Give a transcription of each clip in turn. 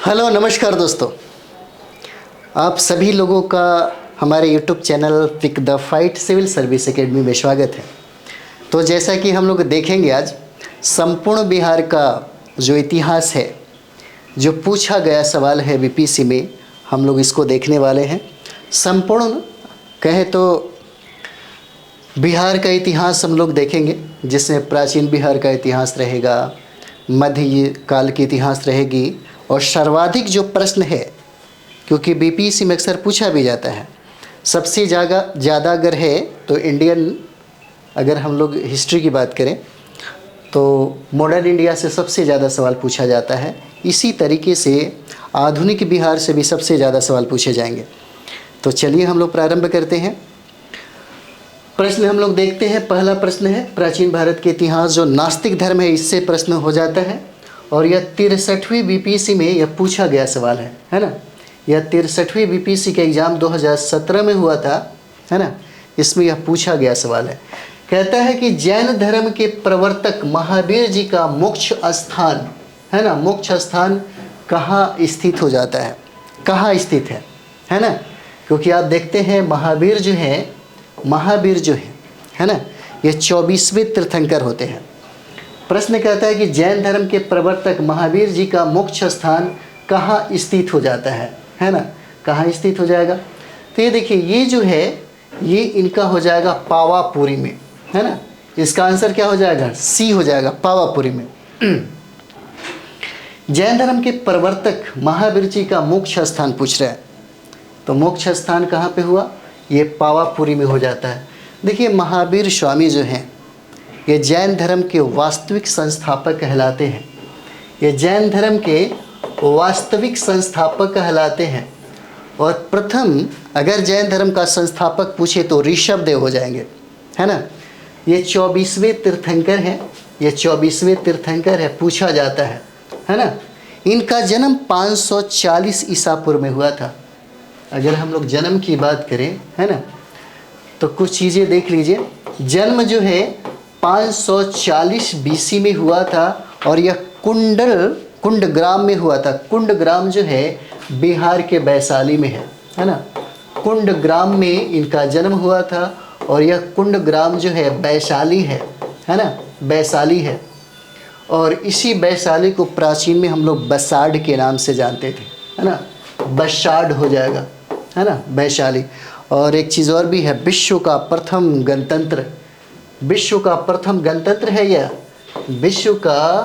Hello नमस्कार दोस्तों, आप सभी लोगों का हमारे YouTube channel pick the fight civil service academy में स्वागत है। तो जैसा कि हम लोग देखेंगे आज संपूर्ण बिहार का जो इतिहास है, जो पूछा गया सवाल है बीपीएससी में, हम लोग इसको देखने वाले हैं। संपूर्ण कहे तो बिहार का इतिहास हम लोग देखेंगे, जिसमें प्राचीन बिहार का इतिहास रहेगा, मध्य काल की इतिहास रहेगी और सर्वाधिक जो प्रश्न है, क्योंकि बीपीएससी में अक्सर पूछा भी जाता है, सबसे ज़्यादा अगर है तो इंडियन, अगर हम लोग हिस्ट्री की बात करें तो मॉडर्न इंडिया से सबसे ज़्यादा सवाल पूछा जाता है। इसी तरीके से आधुनिक बिहार से भी सबसे ज़्यादा सवाल पूछे जाएंगे। तो चलिए हम लोग प्रारंभ करते हैं। प्रश्न हम लोग देखते हैं। पहला प्रश्न है प्राचीन भारत के इतिहास, जो नास्तिक धर्म है इससे प्रश्न हो जाता है और यह 63वीं बीपीएससी में यह पूछा गया सवाल है ना। यह 63वीं बीपीएससी का एग्ज़ाम 2017 में हुआ था, है ना। इसमें यह पूछा गया सवाल है। कहता है कि जैन धर्म के प्रवर्तक महावीर जी का मोक्ष स्थान, है ना, मोक्ष स्थान कहाँ स्थित हो जाता है, कहाँ स्थित है ना। क्योंकि आप देखते हैं महावीर जो है ना, ये 24वें तीर्थंकर होते हैं। प्रश्न कहता है कि जैन धर्म के प्रवर्तक महावीर जी का मोक्ष स्थान कहाँ स्थित हो जाता है ना, कहाँ स्थित हो जाएगा। तो ये देखिए, ये जो है ये इनका हो जाएगा पावापुरी में, है ना। इसका आंसर क्या हो जाएगा, सी हो जाएगा, पावापुरी में। जैन धर्म के प्रवर्तक महावीर जी का मोक्ष स्थान पूछ रहा है, तो मोक्ष स्थान कहाँ पे हुआ, ये पावापुरी में हो जाता है। देखिए, महावीर स्वामी जो हैं ये जैन धर्म के वास्तविक संस्थापक कहलाते हैं। ये जैन धर्म के वास्तविक संस्थापक कहलाते हैं। और प्रथम अगर जैन धर्म का संस्थापक पूछे तो ऋषभ देव हो जाएंगे, है ना। ये 24वें तीर्थंकर हैं, ये 24वें तीर्थंकर है, पूछा जाता है ना। इनका जन्म 540 ईसा पूर्व में हुआ था। अगर हम लोग जन्म की बात करें, है ना, तो कुछ चीज़ें देख लीजिए। जन्म जो है 540 बीसी में हुआ था और यह कुंडग्राम में हुआ था। कुंडग्राम जो है बिहार के वैशाली में है ना। कुंडग्राम में इनका जन्म हुआ था और यह कुंडग्राम जो है वैशाली है ना, वैशाली है। और इसी वैशाली को प्राचीन में हम लोग बसाड के नाम से जानते थे, है ना। बसाड हो जाएगा, है ना, वैशाली। और एक चीज़ और भी है, विश्व का प्रथम गणतंत्र, विश्व का प्रथम गणतंत्र है यह, विश्व का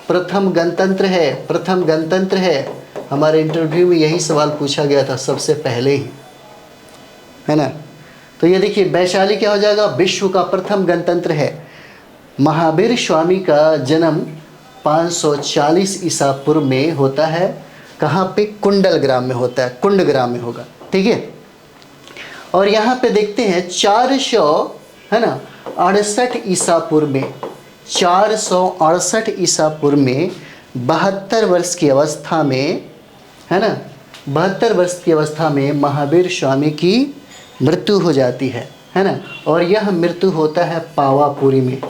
प्रथम गणतंत्र है, प्रथम गणतंत्र है। हमारे इंटरव्यू में यही सवाल पूछा गया था सबसे पहले ही, है ना। तो ये देखिए, वैशाली क्या हो जाएगा, विश्व का प्रथम गणतंत्र है। महावीर स्वामी का जन्म 540 ईसा पूर्व में होता है। कहाँ पे, कुंडलग्राम में होता है, कुंडग्राम में होगा, ठीक है। और यहाँ पे देखते हैं 400, है ना, 68 ईसा पूर्व में, 468 ईसा पूर्व में 72 वर्ष की अवस्था में, है ना, 72 वर्ष की अवस्था में महावीर स्वामी की मृत्यु हो जाती है ना। और यह मृत्यु होता है पावापुरी में,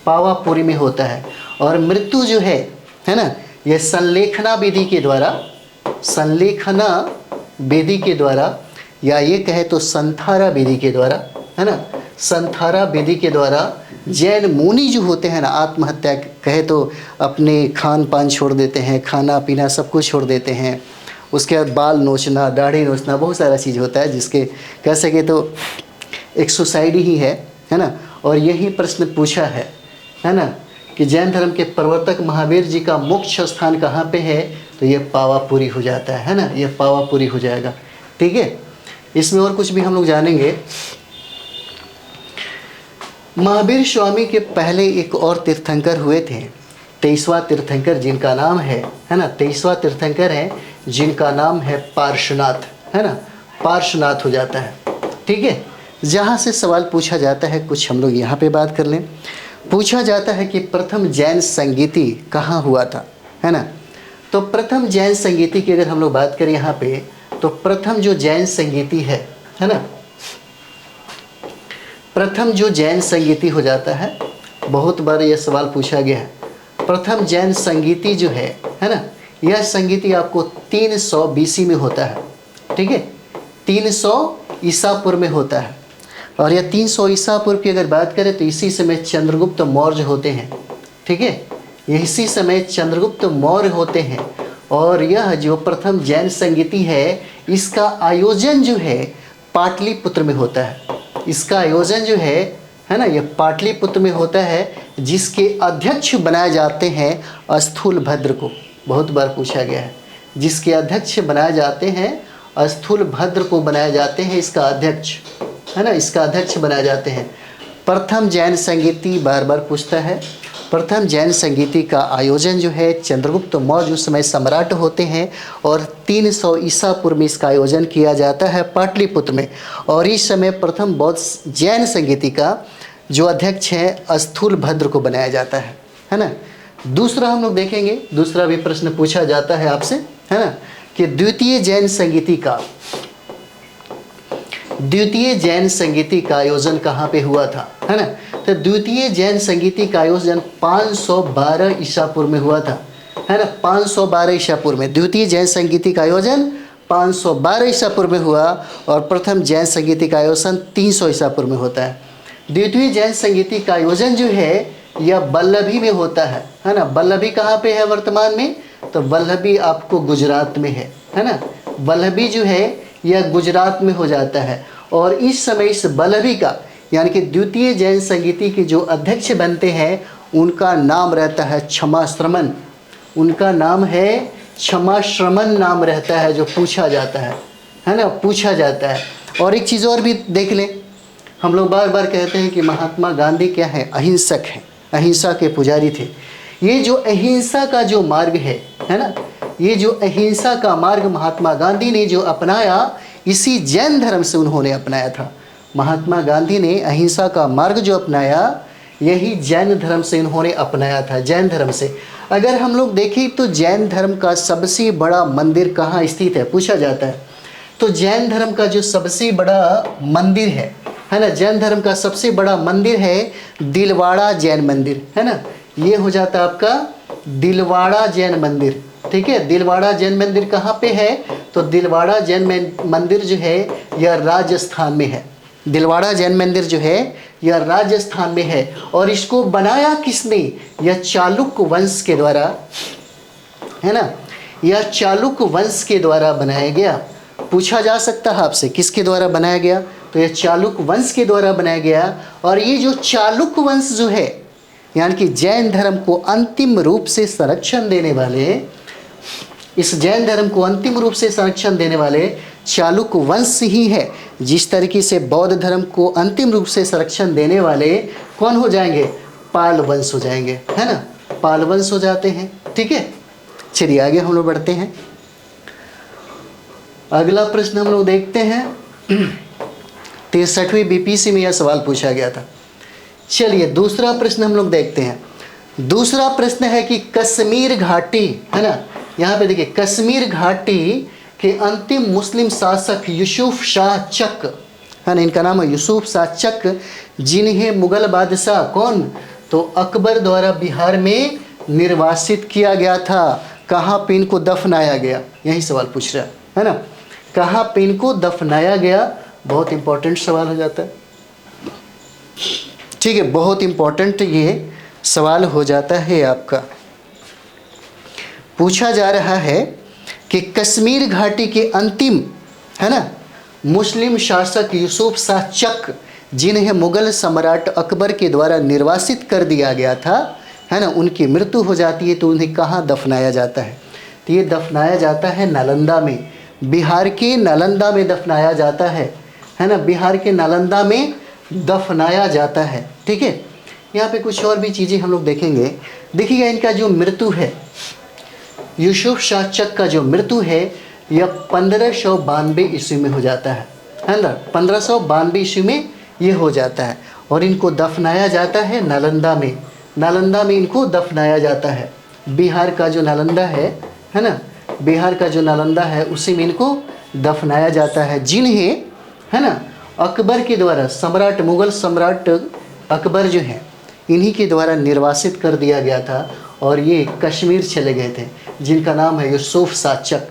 पावापुरी में होता है। और मृत्यु जो है ना, यह संलेखना विधि के द्वारा, संलेखना विधि के द्वारा, या ये कहे तो संथारा विधि के द्वारा, है ना, संथारा विधि के द्वारा जैन मुनि जो होते हैं ना, आत्महत्या कहे तो अपने खान पान छोड़ देते हैं, खाना पीना सब कुछ छोड़ देते हैं। उसके बाद बाल नोचना, दाढ़ी नोचना, बहुत सारा चीज़ होता है जिसके कह सके तो एक सुसाइड ही है ना। और यही प्रश्न पूछा है ना, कि जैन धर्म के प्रवर्तक महावीर जी का मोक्ष स्थान कहाँ पे है, तो ये पावापुरी हो जाता है ना, ये पावापुरी हो जाएगा, ठीक है। इसमें और कुछ भी हम लोग जानेंगे। महावीर स्वामी के पहले एक और तीर्थंकर हुए थे, 23वां तीर्थंकर, जिनका नाम है ना, 23वां तीर्थंकर है जिनका नाम है पार्श्वनाथ, है ना, पार्श्वनाथ हो जाता है, ठीक है। जहाँ से सवाल पूछा जाता है, कुछ हम लोग यहाँ पे बात कर लें। पूछा जाता है कि प्रथम जैन संगीति कहाँ हुआ था, है ना। तो प्रथम जैन संगीति की अगर हम लोग बात करें यहाँ पे, तो प्रथम जो जैन संगीति है ना, प्रथम जो जैन संगीति हो जाता है, बहुत बार यह सवाल पूछा गया है। प्रथम जैन संगीति जो है ना, यह संगीति आपको 300 BC में होता है, ठीक है, 300 ईसा पूर्व में होता है। और यह 300 ईसा पूर्व की अगर बात करें तो इसी समय चंद्रगुप्त मौर्य होते हैं, ठीक है, इसी समय चंद्रगुप्त मौर्य होते हैं। और यह जो प्रथम जैन संगीति है, इसका आयोजन जो है पाटलिपुत्र में होता है। इसका आयोजन जो है ना, यह पाटलिपुत्र में होता है, जिसके अध्यक्ष बनाए जाते हैं स्थूलभद्र को। बहुत बार पूछा गया है, जिसके अध्यक्ष बनाए जाते हैं स्थूलभद्र को बनाए जाते हैं, इसका अध्यक्ष, है ना, इसका अध्यक्ष बनाए जाते हैं। प्रथम जैन संगीति बार बार पूछता है। प्रथम जैन संगीति का आयोजन जो है चंद्रगुप्त मौर्य उस समय सम्राट होते हैं और 300 ईसा पूर्व में इसका आयोजन किया जाता है पाटलिपुत्र में। और इस समय प्रथम बौद्ध जैन संगीति का जो अध्यक्ष है स्थूलभद्र को बनाया जाता है ना। दूसरा हम लोग देखेंगे, दूसरा भी प्रश्न पूछा जाता है आपसे, है ना, कि द्वितीय जैन संगीति का आयोजन कहाँ पे हुआ था, है ना। तो द्वितीय जैन संगीति का आयोजन 512 ईसा पूर्व में हुआ था, है ना, 512 ईसा पूर्व में द्वितीय जैन संगीति का आयोजन 512 ईसा पूर्व में हुआ। और प्रथम जैन संगीति का आयोजन 300 ईसा पूर्व में होता है। द्वितीय जैन संगीति का आयोजन जो है यह वल्लभी में होता है ना। वल्लभी कहाँ पे है वर्तमान में, तो वल्लभी आपको गुजरात में है ना। वल्लभी जो है यह गुजरात में हो जाता है। और इस समय इस वल्लभी का यानी कि द्वितीय जैन संगीति के जो अध्यक्ष बनते हैं उनका नाम रहता है क्षमाश्रमण। उनका नाम है क्षमाश्रमण नाम रहता है, जो पूछा जाता है ना, पूछा जाता है। और एक चीज़ और भी देख लें, हम लोग बार बार कहते हैं कि महात्मा गांधी क्या है, अहिंसक हैं, अहिंसा के पुजारी थे। ये जो अहिंसा का जो मार्ग है ना, ये जो अहिंसा का मार्ग महात्मा गांधी ने जो अपनाया, इसी जैन धर्म से उन्होंने अपनाया था। महात्मा गांधी ने अहिंसा का मार्ग जो अपनाया, यही जैन धर्म से इन्होंने अपनाया था, जैन धर्म से। अगर हम लोग देखें तो जैन धर्म का सबसे बड़ा मंदिर कहाँ स्थित है, पूछा जाता है। तो जैन धर्म का जो सबसे बड़ा मंदिर है ना, जैन धर्म का सबसे बड़ा मंदिर है दिलवाड़ा जैन मंदिर, है ना। ये हो जाता है आपका दिलवाड़ा जैन मंदिर, ठीक है। दिलवाड़ा जैन मंदिर कहाँ पे है, तो दिलवाड़ा जैन मंदिर जो है यह राजस्थान में है। दिलवाड़ा जैन मंदिर जो है यह राजस्थान में है। और इसको बनाया किसने, यह चालुक्य वंश के द्वारा, है ना, यह चालुक्य वंश के द्वारा बनाया गया। पूछा जा सकता है आपसे किसके द्वारा बनाया गया, तो यह चालुक्य वंश के द्वारा बनाया गया। और ये जो चालुक्य वंश जो है, यानी कि जैन धर्म को अंतिम रूप से संरक्षण देने वाले, इस जैन धर्म को अंतिम रूप से संरक्षण देने वाले चालुक्य वंश ही है। जिस तरीके से बौद्ध धर्म को अंतिम रूप से संरक्षण देने वाले कौन हो जाएंगे, पाल वंश हो जाएंगे, है ना, पाल वंश हो जाते हैं, ठीक है। चलिए आगे हम लोग बढ़ते हैं। अगला प्रश्न हम लोग देखते हैं। 63वीं BPC में यह सवाल पूछा गया था। चलिए दूसरा प्रश्न हम लोग देखते हैं। दूसरा प्रश्न है कि कश्मीर घाटी, है ना, यहाँ पे देखिए, कश्मीर घाटी के अंतिम मुस्लिम शासक यूसुफ शाह चक, है ना, इनका नाम है यूसुफ शाह चक, जिन्हें मुगल बादशाह कौन, तो अकबर द्वारा बिहार में निर्वासित किया गया था। कहाँ पे इनको दफनाया गया, यही सवाल पूछ रहा है ना, कहाँ पे इनको दफनाया गया। बहुत इंपॉर्टेंट सवाल हो जाता है, ठीक है, बहुत इंपॉर्टेंट ये सवाल हो जाता है आपका। पूछा जा रहा है कि कश्मीर घाटी के अंतिम, है ना, मुस्लिम शासक यूसुफ शाह चक, जिन्हें मुगल सम्राट अकबर के द्वारा निर्वासित कर दिया गया था, है ना, उनकी मृत्यु हो जाती है तो उन्हें कहाँ दफनाया जाता है, तो ये दफनाया जाता है नालंदा में, बिहार के नालंदा में दफनाया जाता है ना, बिहार के नालंदा में दफनाया जाता है, ठीक है। यहाँ पे कुछ और भी चीज़ें हम लोग देखेंगे। देखिएगा इनका जो मृत्यु है, यूसुफ शाह चक का जो मृत्यु है यह 1592 ईस्वी में हो जाता है ना, 1592 ईस्वी में ये हो जाता है। और इनको दफनाया जाता है नालंदा में, नालंदा में इनको दफनाया जाता है। बिहार का जो नालंदा है ना, बिहार का जो नालंदा है उसी में इनको दफनाया जाता है, जिन्हें, है ना, अकबर के द्वारा, सम्राट, मुगल सम्राट अकबर जो है, इन्हीं के द्वारा निर्वासित कर दिया गया था और ये कश्मीर चले गए थे, जिनका नाम है यूसुफ साचक।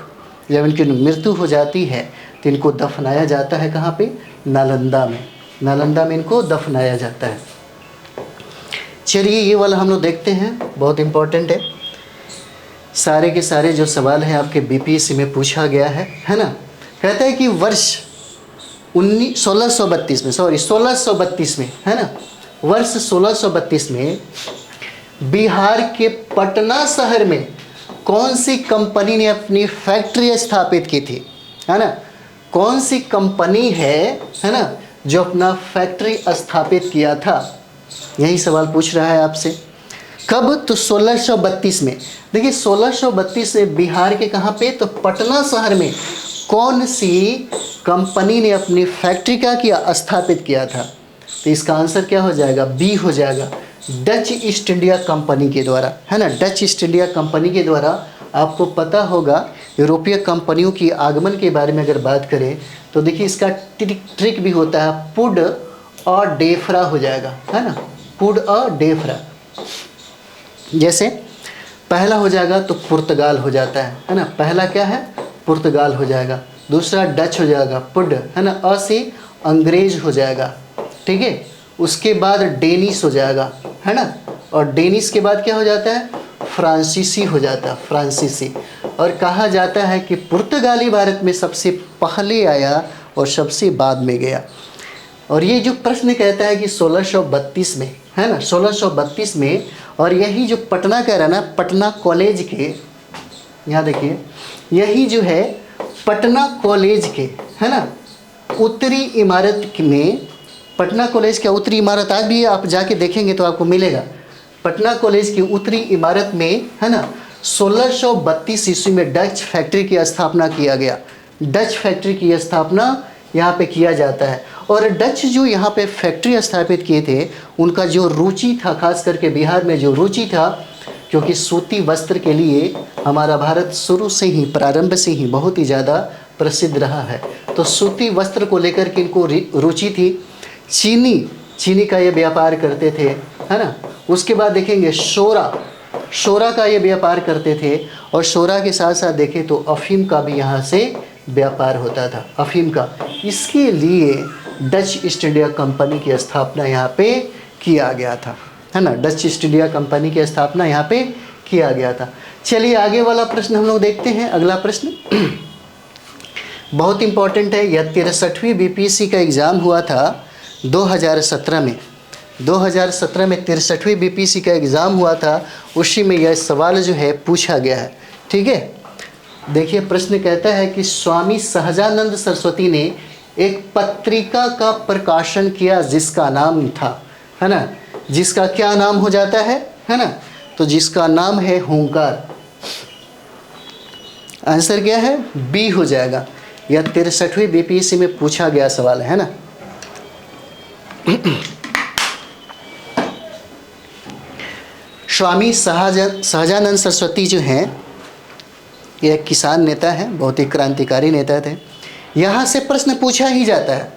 जब इनकी मृत्यु हो जाती है तो इनको दफनाया जाता है कहाँ पे? नालंदा में। नालंदा में इनको दफनाया जाता है। चलिए ये वाला हम लोग देखते हैं, बहुत इम्पोर्टेंट है। सारे के सारे जो सवाल हैं आपके बीपीएससी में पूछा गया है ना। कहता है कि वर्ष 1632 में है ना, वर्ष 1632 में बिहार के पटना शहर में कौन सी कंपनी ने अपनी फैक्ट्री स्थापित की थी, है ना? कौन सी कंपनी है ना, जो अपना फैक्ट्री स्थापित किया था? यही सवाल पूछ रहा है आपसे। कब? तो 1632 में। देखिए 1632 में बिहार के कहाँ पे? तो पटना शहर में कौन सी कंपनी ने अपनी फैक्ट्री का किया? स्थापित किया था। तो इसका आंसर क्या हो जाएगा? बी हो जाएगा, डच ईस्ट इंडिया कंपनी के द्वारा, है ना। डच ईस्ट इंडिया कंपनी के द्वारा। आपको पता होगा यूरोपीय कंपनियों की आगमन के बारे में अगर बात करें तो देखिए इसका ट्रिक भी होता है, पुड और डेफ्रा हो जाएगा, है ना, पुड और डेफ्रा। जैसे पहला हो जाएगा तो पुर्तगाल हो जाता है ना, पहला क्या है? पुर्तगाल हो जाएगा। दूसरा डच हो जाएगा, पुड, है ना, अ से अंग्रेज हो जाएगा, ठीक है। उसके बाद डेनिश हो जाएगा, है ना, और डेनिश के बाद क्या हो जाता है? फ्रांसीसी हो जाता है, फ्रांसीसी। और कहा जाता है कि पुर्तगाली भारत में सबसे पहले आया और सबसे बाद में गया। और ये जो प्रश्न कहता है कि 1632 में, है ना, 1632 में, और यही जो पटना कह रहा है ना, पटना कॉलेज के, यहाँ देखिए, यही जो है पटना कॉलेज के, है ना, उत्तरी इमारत में, पटना कॉलेज का उत्तरी इमारत आज भी आप जाके देखेंगे तो आपको मिलेगा। पटना कॉलेज की उत्तरी इमारत में, है ना, 1632 ईस्वी में डच फैक्ट्री की स्थापना किया गया। डच फैक्ट्री की स्थापना यहाँ पे किया जाता है। और डच जो यहाँ पे फैक्ट्री स्थापित किए थे, उनका जो रुचि था, खास करके बिहार में जो रुचि था, क्योंकि सूती वस्त्र के लिए हमारा भारत शुरू से ही, प्रारंभ से ही बहुत ही ज़्यादा प्रसिद्ध रहा है। तो सूती वस्त्र को लेकर के इनको रुचि थी। चीनी का ये व्यापार करते थे, है ना। उसके बाद देखेंगे शोरा का ये व्यापार करते थे। और शोरा के साथ साथ देखें तो अफीम का भी यहाँ से व्यापार होता था, अफीम का। इसके लिए डच ईस्ट इंडिया कंपनी की स्थापना यहाँ पे किया गया था, है ना। डच ईस्ट इंडिया कंपनी की स्थापना यहाँ पे किया गया था। चलिए आगे वाला प्रश्न हम लोग देखते हैं। अगला प्रश्न बहुत इंपॉर्टेंट है। यह 63वीं बीपीएससी का एग्ज़ाम हुआ था 2017 में। 2017 में 63वीं बीपीएससी का एग्ज़ाम हुआ था, उसी में यह सवाल जो है पूछा गया है, ठीक है। देखिए प्रश्न कहता है कि स्वामी सहजानंद सरस्वती ने एक पत्रिका का प्रकाशन किया जिसका नाम था, है ना, जिसका क्या नाम हो जाता है ना, तो जिसका नाम है हुंकार। आंसर क्या है? बी हो जाएगा। यह 63वीं बीपीएससी में पूछा गया सवाल है ना। स्वामी सहजानंद सरस्वती जो हैं, ये एक किसान नेता हैं, बहुत ही क्रांतिकारी नेता थे। यहाँ से प्रश्न पूछा ही जाता है,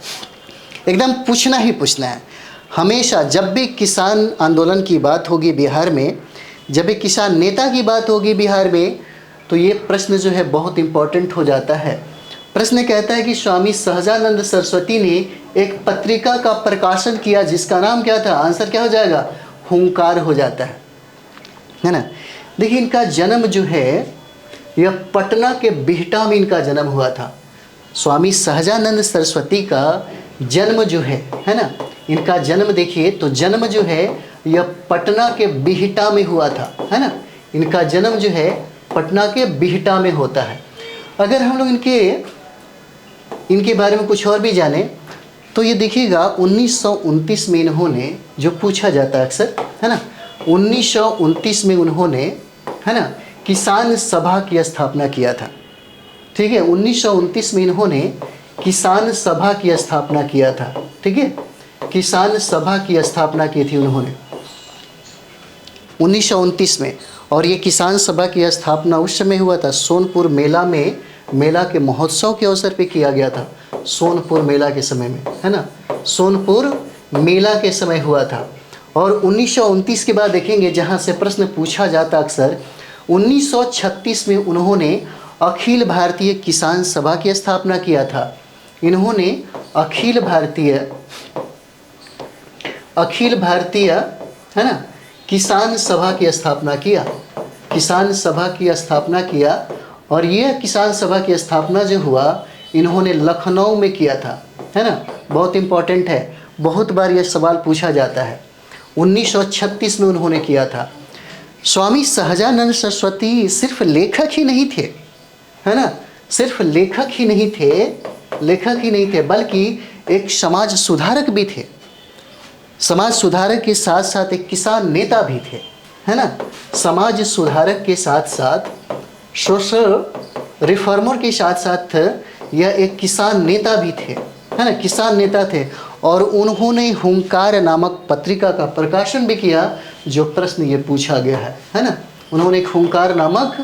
एकदम पूछना ही पूछना है। हमेशा जब भी किसान आंदोलन की बात होगी बिहार में, जब भी किसान नेता की बात होगी बिहार में, तो ये प्रश्न जो है बहुत इम्पोर्टेंट हो जाता है। प्रश्न कहता है कि स्वामी सहजानंद सरस्वती ने एक पत्रिका का प्रकाशन किया जिसका नाम क्या था? आंसर क्या हो जाएगा? हुंकार हो जाता है ना। देखिए इनका जन्म जो है, यह पटना के बिहटा में इनका जन्म हुआ था। स्वामी सहजानंद सरस्वती का जन्म जो है ना, इनका जन्म देखिए तो जन्म जो है यह पटना के बिहटा में हुआ था, है ना। इनका जन्म जो है पटना के बिहटा में होता है। अगर हम लोग इनके बारे में कुछ और भी जाने तो ये देखिएगा 1929 में इन्होंने, जो पूछा जाता है अक्सर, है ना, 1929 में उन्होंने, है ना, किसान सभा की स्थापना किया था, ठीक है। 1929 में इन्होंने किसान सभा की स्थापना किया था, ठीक है। किसान सभा की स्थापना की थी उन्होंने 1929 में। और ये किसान सभा की स्थापना उस समय हुआ था सोनपुर मेला में, मेला के महोत्सव के अवसर पे किया गया था। सोनपुर मेला के समय में, है ना, सोनपुर मेला के समय हुआ था। और 1929 के बाद देखेंगे जहाँ से प्रश्न पूछा जाता अक्सर, 1936 में उन्होंने अखिल भारतीय किसान सभा की स्थापना किया था। इन्होंने अखिल भारतीय है ना किसान सभा की स्थापना किया, किसान सभा की स्थापना किया। और यह किसान सभा की स्थापना जो हुआ इन्होंने लखनऊ में किया था, है ना। बहुत इम्पोर्टेंट है, बहुत बार यह सवाल पूछा जाता है। 1936 में उन्होंने किया था। स्वामी सहजानंद सरस्वती सिर्फ लेखक ही नहीं थे, है ना, सिर्फ लेखक ही नहीं थे बल्कि एक समाज सुधारक भी थे। समाज सुधारक के साथ साथ एक किसान नेता भी थे, है ना। समाज सुधारक के साथ साथ सोशल रिफॉर्मर के साथ साथ यह एक किसान नेता भी थे, है ना, किसान नेता थे। और उन्होंने हुंकार नामक पत्रिका का प्रकाशन भी किया, जो प्रश्न ये पूछा गया है ना। उन्होंने एक हुंकार नामक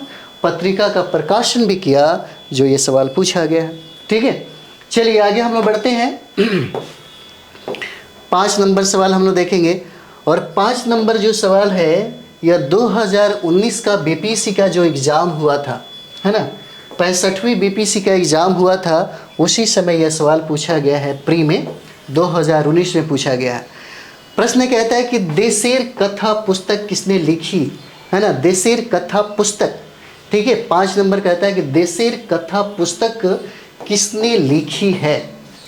पत्रिका का प्रकाशन भी किया, जो ये सवाल पूछा गया है। ठीक है, चलिए आगे हम लोग बढ़ते हैं। 5 नंबर सवाल हम लोग देखेंगे। और 5 नंबर जो सवाल है यह 2019 का बीपीएससी का जो एग्ज़ाम हुआ था, है ना, 65वीं बीपीएससी का एग्ज़ाम हुआ था, उसी समय यह सवाल पूछा गया है। प्री में 2019 में पूछा गया है। प्रश्न कहता है कि देशेर कथा पुस्तक किसने लिखी, है ना, देशेर कथा पुस्तक। ठीक है, 5 नंबर कहता है कि देशेर कथा पुस्तक किसने लिखी है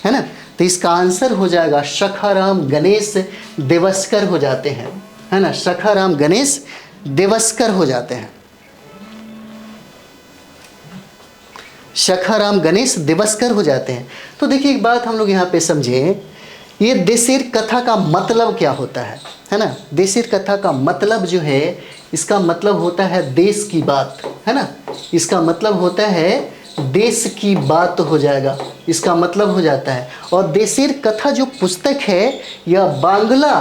ना। तो इसका आंसर हो जाएगा सखाराम गणेश देवस्कर हो जाते हैं, है ना, सखाराम गणेश देवस्कर हो जाते हैं, सखाराम गणेश देवस्कर हो जाते हैं। तो देखिए एक बात हम लोग यहाँ पे समझें, ये देशेर कथा का मतलब क्या होता है ना। देशेर कथा का मतलब जो है, इसका मतलब होता है देश की बात, है ना, इसका मतलब होता है देश की बात हो जाएगा, इसका मतलब हो जाता है। और देशेर कथा जो पुस्तक है यह बांग्ला,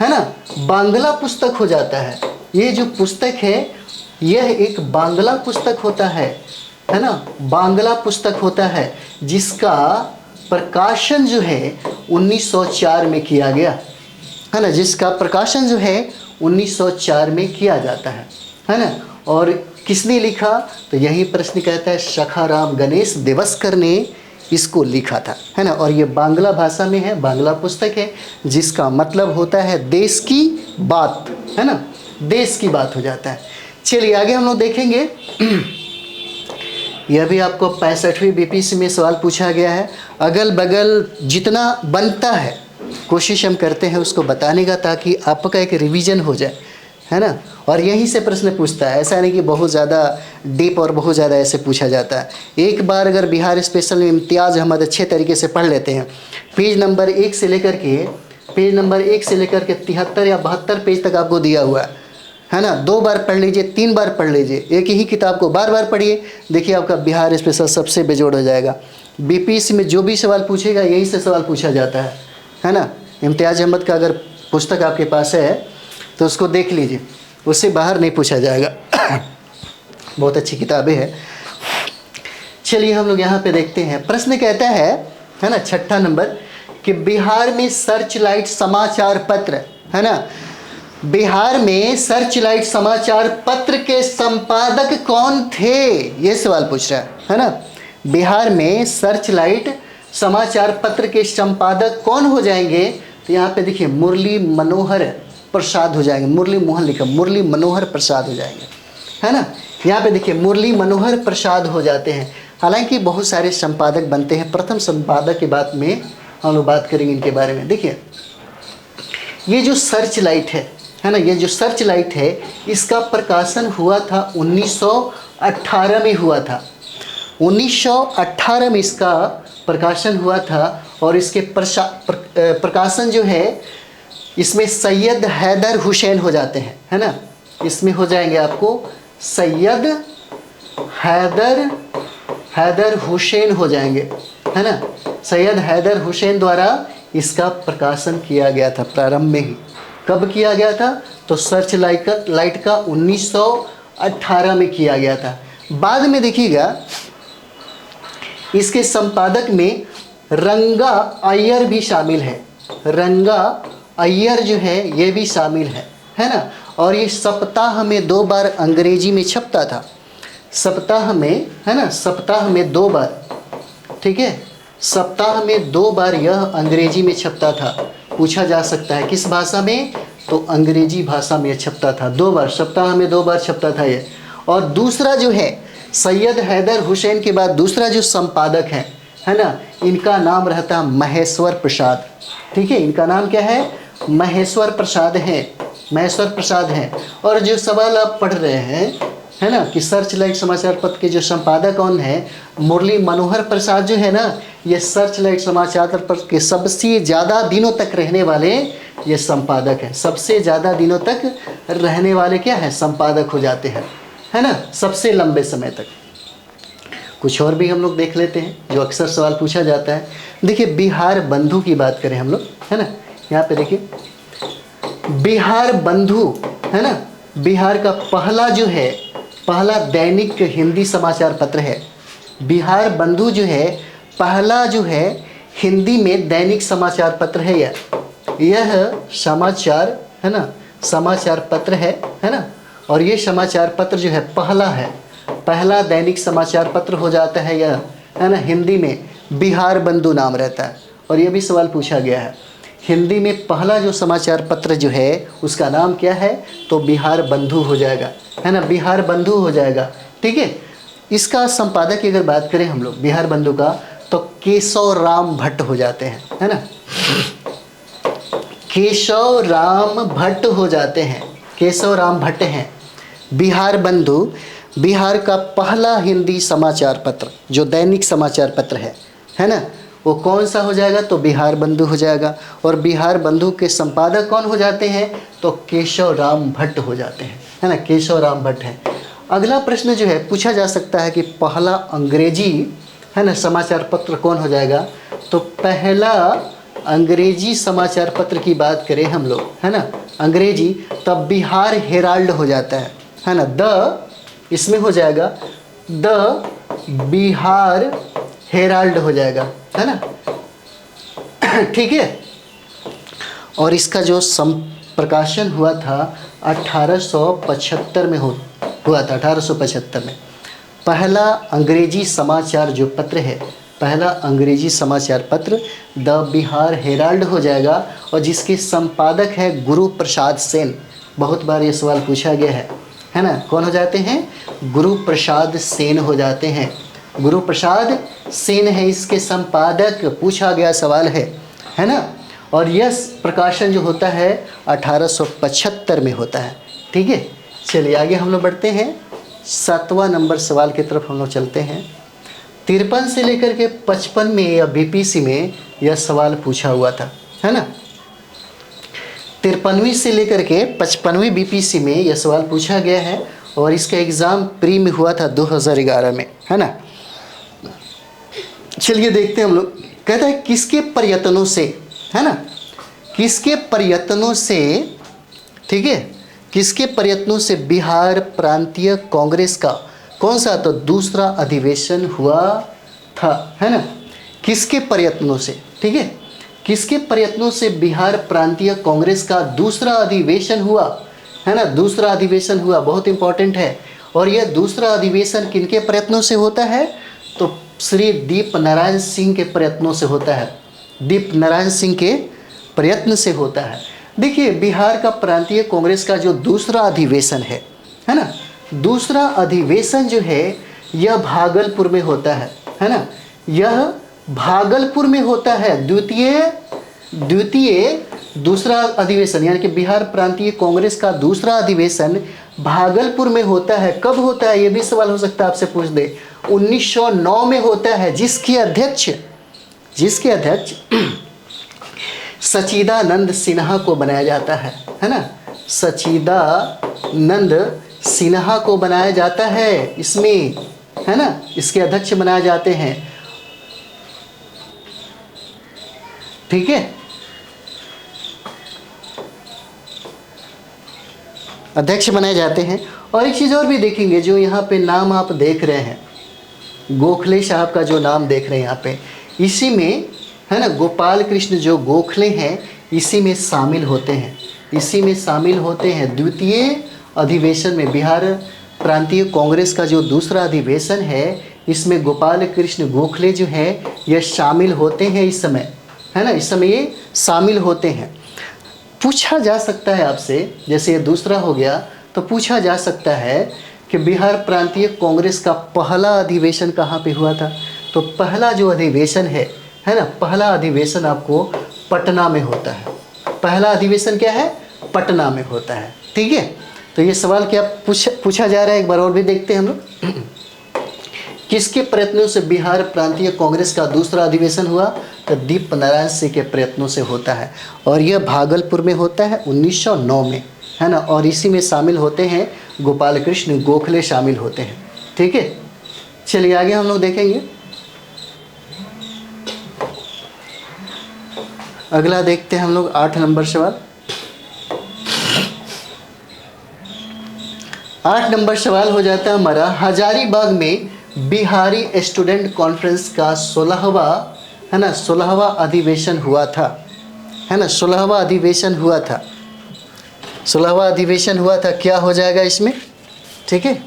है ना, बांग्ला पुस्तक हो जाता है। ये जो पुस्तक है यह एक बांग्ला पुस्तक होता है ना, बांग्ला पुस्तक होता है, जिसका प्रकाशन जो है 1904 में किया गया, है ना, जिसका प्रकाशन जो है 1904 में किया जाता है ना। और किसने लिखा, तो यही प्रश्न कहता है सखाराम गणेश देवस्कर ने इसको लिखा था, है ना। और ये बांग्ला भाषा में है, बांग्ला पुस्तक है, जिसका मतलब होता है देश की बात, है ना, देश की बात हो जाता है। चलिए आगे हम लोग देखेंगे। यह भी आपको 65वीं बीपीएससी में सवाल पूछा गया है। अगल बगल जितना बनता है कोशिश हम करते हैं उसको बताने का, ताकि आपका एक रिवीजन हो जाए, है ना। और यहीं से प्रश्न पूछता है, ऐसा नहीं कि बहुत ज़्यादा डीप और बहुत ज़्यादा ऐसे पूछा जाता है। एक बार अगर बिहार स्पेशल में इम्तियाज़ अहमद अच्छे तरीके से पढ़ लेते हैं, पेज नंबर 1 से लेकर के 73 या 72 पेज तक आपको दिया हुआ है ना। 2 बार पढ़ लीजिए, 3 बार पढ़ लीजिए, एक ही किताब को बार बार पढ़िए, देखिए आपका बिहार स्पेशल सबसे बेजोड़ हो जाएगा। बीपीएससी में जो भी सवाल पूछेगा यहीं से सवाल पूछा जाता है ना। इम्तियाज़ अहमद का अगर पुस्तक आपके पास है तो उसको देख लीजिए, उससे बाहर नहीं पूछा जाएगा। बहुत अच्छी किताबें हैं। चलिए हम लोग यहाँ पे देखते हैं। प्रश्न कहता है ना 6ठा नंबर, कि बिहार में सर्च लाइट समाचार पत्र, है ना, बिहार में सर्च लाइट समाचार पत्र के संपादक कौन थे, ये सवाल पूछ रहा है ना। बिहार में सर्च लाइट समाचार पत्र के संपादक कौन हो जाएंगे, तो यहाँ पे देखिए मुरली मनोहर प्रसाद हो जाएंगे, मुरली मोहन लिखा, मुरली मनोहर प्रसाद हो जाएंगे, है ना। यहाँ पे देखिए मुरली मनोहर प्रसाद हो जाते हैं। हालांकि बहुत सारे संपादक बनते हैं, प्रथम संपादक के बाद में हम लोग बात करेंगे इनके बारे में। देखिए ये जो सर्च लाइट है ना, ये जो सर्च लाइट है इसका प्रकाशन हुआ था 1918 में हुआ था, 1918 में इसका प्रकाशन हुआ था। और इसके प्रकाशन जो है इसमें सैयद हैदर हुसैन हो जाते हैं, है ना, इसमें हो जाएंगे आपको सैयद हैदर हुसैन हो जाएंगे, है ना। सैयद हैदर हुसैन द्वारा इसका प्रकाशन किया गया था प्रारंभ में ही। कब किया गया था, तो सर्च लाइट का 1918 में किया गया था। बाद में देखिएगा इसके संपादक में रंगा अय्यर भी शामिल है, रंगा अय्यर जो है ये भी शामिल है ना। और ये सप्ताह में 2 बार अंग्रेजी में छपता था, सप्ताह में, है ना, सप्ताह में 2 बार, ठीक है, सप्ताह में 2 बार यह अंग्रेजी में छपता था। पूछा जा सकता है किस भाषा में, तो अंग्रेजी भाषा में छपता था 2 बार, सप्ताह में 2 बार छपता था ये। और दूसरा जो है सैयद हैदर हुसैन के बाद दूसरा जो संपादक है ना, इनका नाम रहता है महेश्वर प्रसाद, ठीक है, इनका नाम क्या है, महेश्वर प्रसाद है, महेश्वर प्रसाद हैं। और जो सवाल आप पढ़ रहे हैं, है ना, कि सर्च लाइट समाचार पत्र के जो संपादक कौन है, मुरली मनोहर प्रसाद जो है ना, ये सर्च लाइट समाचार पत्र के सबसे ज़्यादा दिनों तक रहने वाले ये संपादक हैं, सबसे ज़्यादा दिनों तक रहने वाले क्या है, संपादक हो जाते हैं, है ना, सबसे लंबे समय तक। कुछ और भी हम लोग देख लेते हैं जो अक्सर सवाल पूछा जाता है। देखिए बिहार बंधु की बात करें हम लोग, है ना, यहाँ पे देखिए बिहार बंधु, है ना, बिहार का पहला जो है, पहला दैनिक हिंदी समाचार पत्र है। बिहार बंधु जो है पहला जो है हिंदी में दैनिक समाचार पत्र है। यह समाचार, है ना, समाचार पत्र है ना। और ये समाचार पत्र जो है पहला है, पहला दैनिक समाचार पत्र हो जाता है यह, है ना, हिंदी में बिहार बंधु नाम रहता है। और ये भी सवाल पूछा गया है, हिंदी में पहला जो समाचार पत्र जो है उसका नाम क्या है, तो बिहार बंधु हो जाएगा, है ना, बिहार बंधु हो जाएगा, ठीक है। इसका संपादक की अगर बात करें हम लोग बिहार बंधु का, तो केशव राम भट्ट हो जाते हैं, है ना, केशव राम भट्ट हो जाते हैं, केशव राम भट्ट हैं। बिहार बंधु बिहार का पहला हिंदी समाचार पत्र जो दैनिक समाचार पत्र है ना, वो कौन सा हो जाएगा, तो बिहार बंधु हो जाएगा। और बिहार बंधु के संपादक कौन हो जाते हैं, तो केशव राम भट्ट हो जाते हैं, है ना, केशव राम भट्ट हैं। अगला प्रश्न जो है पूछा जा सकता है कि पहला अंग्रेजी, है ना, समाचार पत्र कौन हो जाएगा, तो पहला अंग्रेजी समाचार पत्र की बात करें हम लोग, है ना, अंग्रेजी, तब बिहार हेराल्ड हो जाता है ना, द इसमें हो जाएगा द बिहार हेराल्ड हो जाएगा, है ना, ठीक है। और इसका जो प्रकाशन हुआ था 1875 में हुआ था, 1875 में पहला अंग्रेजी समाचार जो पत्र है, पहला अंग्रेजी समाचार पत्र द बिहार हेराल्ड हो जाएगा। और जिसके संपादक है गुरु प्रसाद सेन, बहुत बार ये सवाल पूछा गया है ना, कौन हो जाते हैं, गुरु प्रसाद सेन हो जाते हैं, गुरु प्रसाद सेन है इसके संपादक, पूछा गया सवाल है ना। और यह प्रकाशन जो होता है 1875 में होता है, ठीक है। चलिए आगे हम लोग बढ़ते हैं, 7वां नंबर सवाल की तरफ हम लोग चलते हैं। 53 से लेकर के 55 में या बीपीसी में यह सवाल पूछा हुआ था, है ना, 53वीं से लेकर के 55वीं बीपीसी में यह सवाल पूछा गया है। और इसका एग्ज़ाम प्री में हुआ था 2011 में, है ना। चलिए देखते हैं हम लोग, कहता है किसके प्रयत्नों से, है ना, किसके प्रयत्नों से, ठीक है, किसके प्रयत्नों से बिहार प्रांतीय कांग्रेस का कौन सा, तो दूसरा अधिवेशन हुआ था, है ना, किसके प्रयत्नों से, ठीक है, किसके प्रयत्नों से बिहार प्रांतीय कांग्रेस का दूसरा अधिवेशन हुआ, है ना, दूसरा अधिवेशन हुआ, बहुत इंपॉर्टेंट है। और यह दूसरा अधिवेशन किनके प्रयत्नों से होता है, तो श्री दीप नारायण सिंह के प्रयत्नों से होता है, दीप नारायण सिंह के प्रयत्न से होता है। देखिए बिहार का प्रांतीय कांग्रेस का जो दूसरा अधिवेशन है ना, दूसरा अधिवेशन जो है यह भागलपुर में होता है ना, यह भागलपुर में होता है। द्वितीय दूसरा अधिवेशन यानी कि बिहार प्रांतीय कांग्रेस का दूसरा अधिवेशन भागलपुर में होता है। कब होता है, ये भी सवाल हो सकता है आपसे पूछ दे, 1909 में होता है, जिसके अध्यक्ष सचिदानंद सिन्हा को बनाया जाता है ना, सचिदानंद सिन्हा को बनाया जाता है इसमें, है ना, इसके अध्यक्ष बनाए जाते हैं, ठीक है, अध्यक्ष बनाए जाते हैं। और एक चीज़ और भी देखेंगे, जो यहाँ पे नाम आप देख रहे हैं, गोखले साहब का जो नाम देख रहे हैं यहाँ पे, इसी में, है ना, गोपाल कृष्ण जो गोखले हैं, इसी में शामिल होते हैं, इसी में शामिल होते हैं। द्वितीय अधिवेशन में बिहार प्रांतीय कांग्रेस का जो दूसरा अधिवेशन है, इसमें गोपाल कृष्ण गोखले जो है यह शामिल होते हैं इस समय, है ना, इस समय ये शामिल होते हैं। पूछा जा सकता है आपसे, जैसे ये दूसरा हो गया, तो पूछा जा सकता है कि बिहार प्रांतीय कांग्रेस का पहला अधिवेशन कहाँ पे हुआ था। तो पहला जो अधिवेशन है ना, पहला अधिवेशन आपको पटना में होता है। पहला अधिवेशन क्या है? पटना में होता है। ठीक है, तो ये सवाल क्या पूछा जा रहा है, एक बार और भी देखते हैं हम लोग। किसके प्रयत्नों से बिहार प्रांतीय कांग्रेस का दूसरा अधिवेशन हुआ? तो दीप नारायण सिंह के प्रयत्नों से होता है, और यह भागलपुर में होता है 1909 में, है ना, और इसी में शामिल होते हैं गोपाल कृष्ण गोखले शामिल होते हैं। ठीक है, चलिए आगे हम लोग देखेंगे। अगला देखते हैं हम लोग 8 नंबर सवाल। 8 नंबर सवाल हो जाता है हमारा, हजारीबाग में बिहारी स्टूडेंट कॉन्फ्रेंस का 16वां अधिवेशन हुआ था, है ना, 16वां अधिवेशन हुआ था, 16वां अधिवेशन हुआ था। क्या हो जाएगा इसमें? ठीक है,